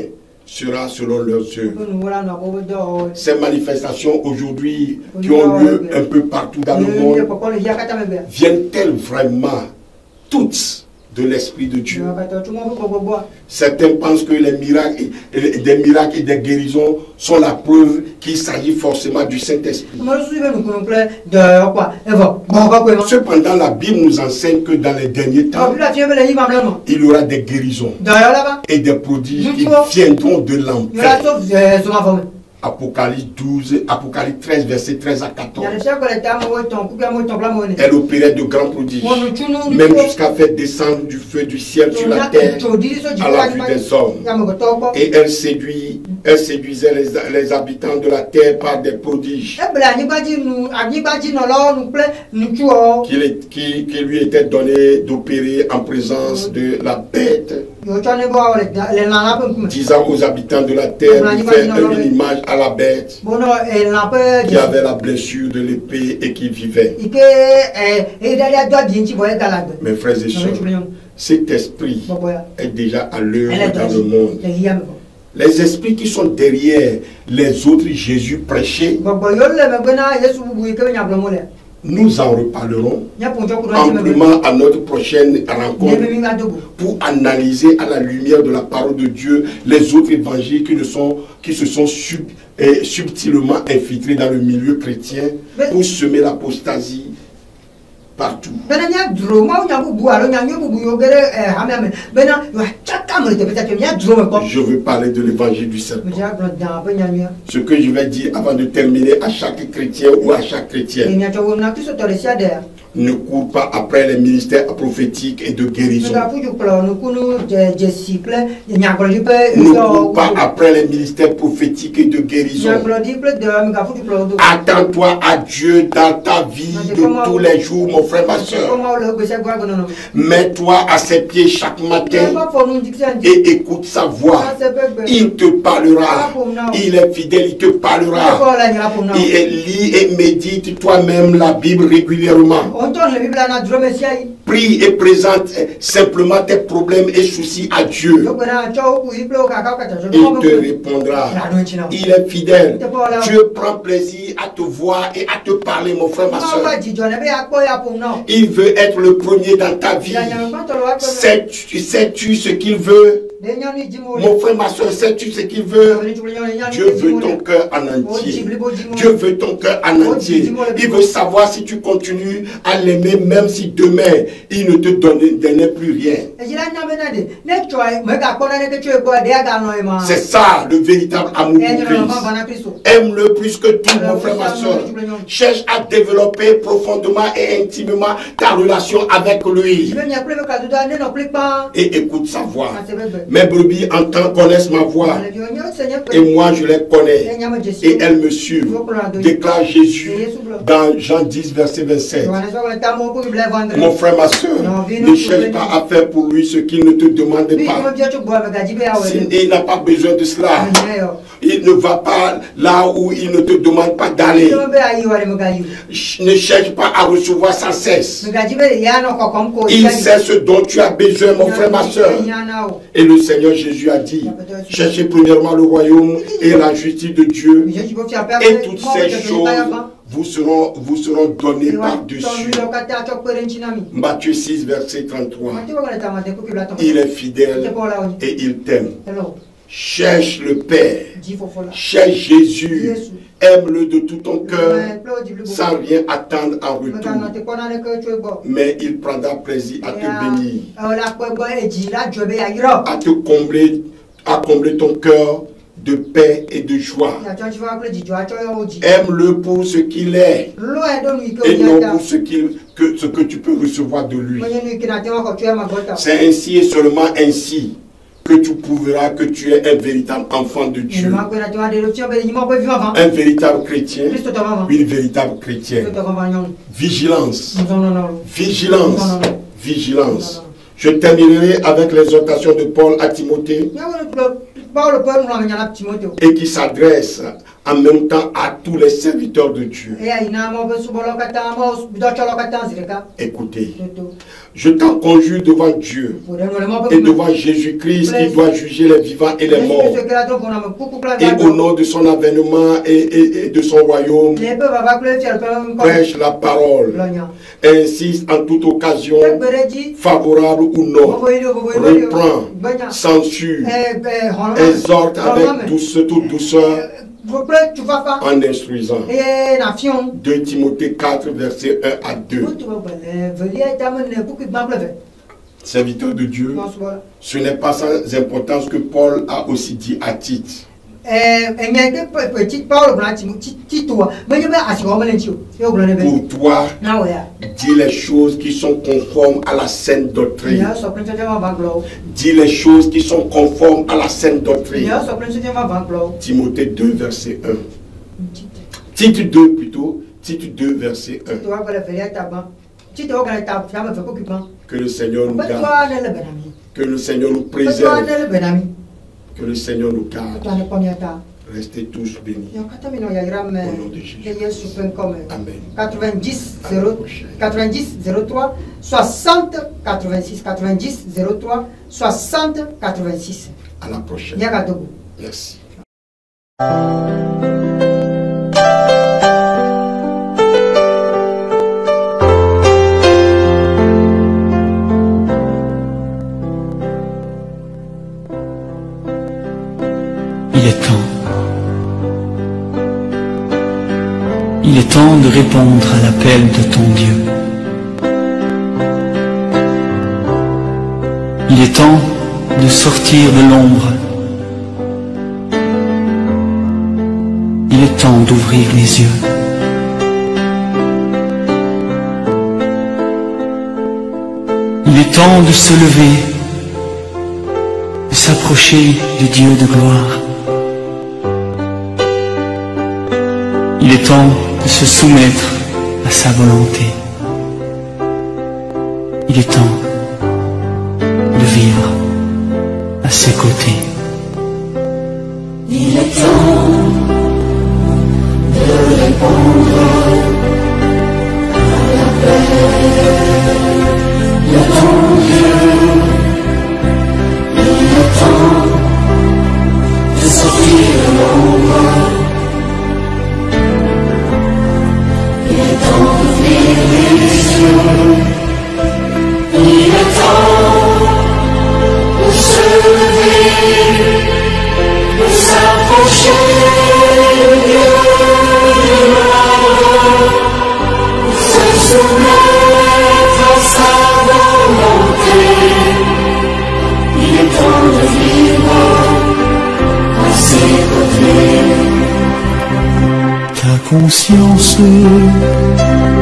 sera selon leurs œuvres. Ces manifestations aujourd'hui qui ont lieu un peu partout dans le monde viennent-elles vraiment toutes de l'Esprit de Dieu? Certains pensent que des miracles et des guérisons sont la preuve qu'il s'agit forcément du Saint-Esprit. Cependant, la Bible nous enseigne que dans les derniers temps, il y aura des guérisons et des prodiges qui viendront de l'enfer. Apocalypse 13, verset 13 à 14. Elle opérait de grands prodiges, même jusqu'à faire descendre du feu du ciel sur la terre à la vue des hommes. Et elle séduisait les habitants de la terre par des prodiges qui lui étaient donnés d'opérer en présence de la bête, disant aux habitants de la terre de faire une image à la bête qui avait la blessure de l'épée et qui vivait. Mes frères et sœurs, cet esprit est déjà à l'œuvre dans le monde. Les esprits qui sont derrière les autres Jésus prêchés, nous en reparlerons amplement à notre prochaine rencontre pour analyser à la lumière de la parole de Dieu les autres évangiles qui se sont subtilement infiltrés dans le milieu chrétien pour semer l'apostasie partout. Je veux parler de l'évangile du serpent. Ce que je vais dire avant de terminer à chaque chrétien ou à chaque chrétienne. Ne cours pas après les ministères prophétiques et de guérison. Ne cours pas après les ministères prophétiques et de guérison. Attends-toi à Dieu dans ta vie de tous les jours, mon frère, ma soeur. Mets-toi à ses pieds chaque matin et écoute sa voix. Il te parlera. Il est fidèle, il te parlera. Et lis et médite toi-même la Bible régulièrement. Prie et présente simplement tes problèmes et soucis à Dieu. Il te répondra. Il est fidèle. Dieu prend plaisir à te voir et à te parler, mon frère, ma soeur. Il veut être le premier dans ta vie. Sais-tu ce qu'il veut? Mon frère, ma soeur, sais-tu ce qu'il veut? Dieu veut ton cœur en entier. Dieu veut ton cœur en entier. Il veut savoir si tu continues à l'aimer, même si demain, il ne te donnait plus rien. C'est ça le véritable amour pour Christ. Aime-le plus que tout, mon frère, ma soeur. Cherche à développer profondément et intimement ta relation avec lui. Et écoute sa voix. Mes brebis connaissent ma voix. Et moi, je les connais. Et elles me suivent. Déclare Jésus dans Jean 10, verset 27. Mon frère, ma soeur, ne cherche pas à faire pour lui ce qu'il ne te demande pas. Il n'a pas besoin de cela. Il ne va pas là où il ne te demande pas d'aller. Ne cherche pas à recevoir sans cesse. Il sait ce dont tu as besoin, mon frère, ma soeur. Et le Seigneur Jésus a dit, cherchez premièrement le royaume et la justice de Dieu. Et toutes ces choses vous seront données par-dessus. Matthieu 6, verset 33. Il est fidèle et il t'aime. Cherche le Père, cherche Jésus, aime-le de tout ton cœur, sans rien attendre en retour. Mais il prendra plaisir à te bénir, à combler ton cœur de paix et de joie. Aime-le pour ce qu'il est et non pour ce que tu peux recevoir de lui. C'est ainsi et seulement ainsi que tu prouveras que tu es un véritable enfant de Dieu. Un véritable chrétien. Une véritable chrétienne. Vigilance. Vigilance. Vigilance. Je terminerai avec l'exhortation de Paul à Timothée et qui s'adresse en même temps à tous les serviteurs de Dieu. Écoutez, je t'en conjure devant Dieu et devant Jésus-Christ qui doit juger les vivants et les morts, et au nom de son avènement et de son royaume, prêche la parole, insiste en toute occasion, favorable ou non, reprend, censure, exhorte avec toute douceur, en instruisant. 2 Timothée 4, verset 1 à 2. Serviteur de Dieu, ce n'est pas sans importance que Paul a aussi dit à Tite. Pour toi, dis les choses qui sont conformes à la saine doctrine. Dis les choses qui sont conformes à la saine doctrine. Timothée 2, verset 1. Tite 2 plutôt. Tite 2, verset 1. Que le Seigneur nous garde. Que le Seigneur nous préserve. Que le Seigneur nous garde. Restez tous bénis. Au nom de Jésus. Amen. 90 03 60 86 90 03 60 86. À la prochaine. Merci. Il est temps. Il est temps de répondre à l'appel de ton Dieu. Il est temps de sortir de l'ombre. Il est temps d'ouvrir les yeux. Il est temps de se lever, de s'approcher du Dieu de gloire. Il est temps de se soumettre à sa volonté. Il est temps de vivre à ses côtés. Il est temps de répondre à l'appel de ton Dieu. Il est temps de sortir de l'ombre. Il est temps d'ouvrir les yeux. Il est temps de se lever, de s'approcher de Dieu de gloire, de se soumettre à sa volonté. Il est temps de vivre à ses côtés. Ta conscience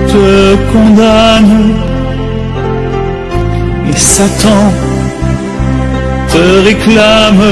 te condamne et Satan te réclame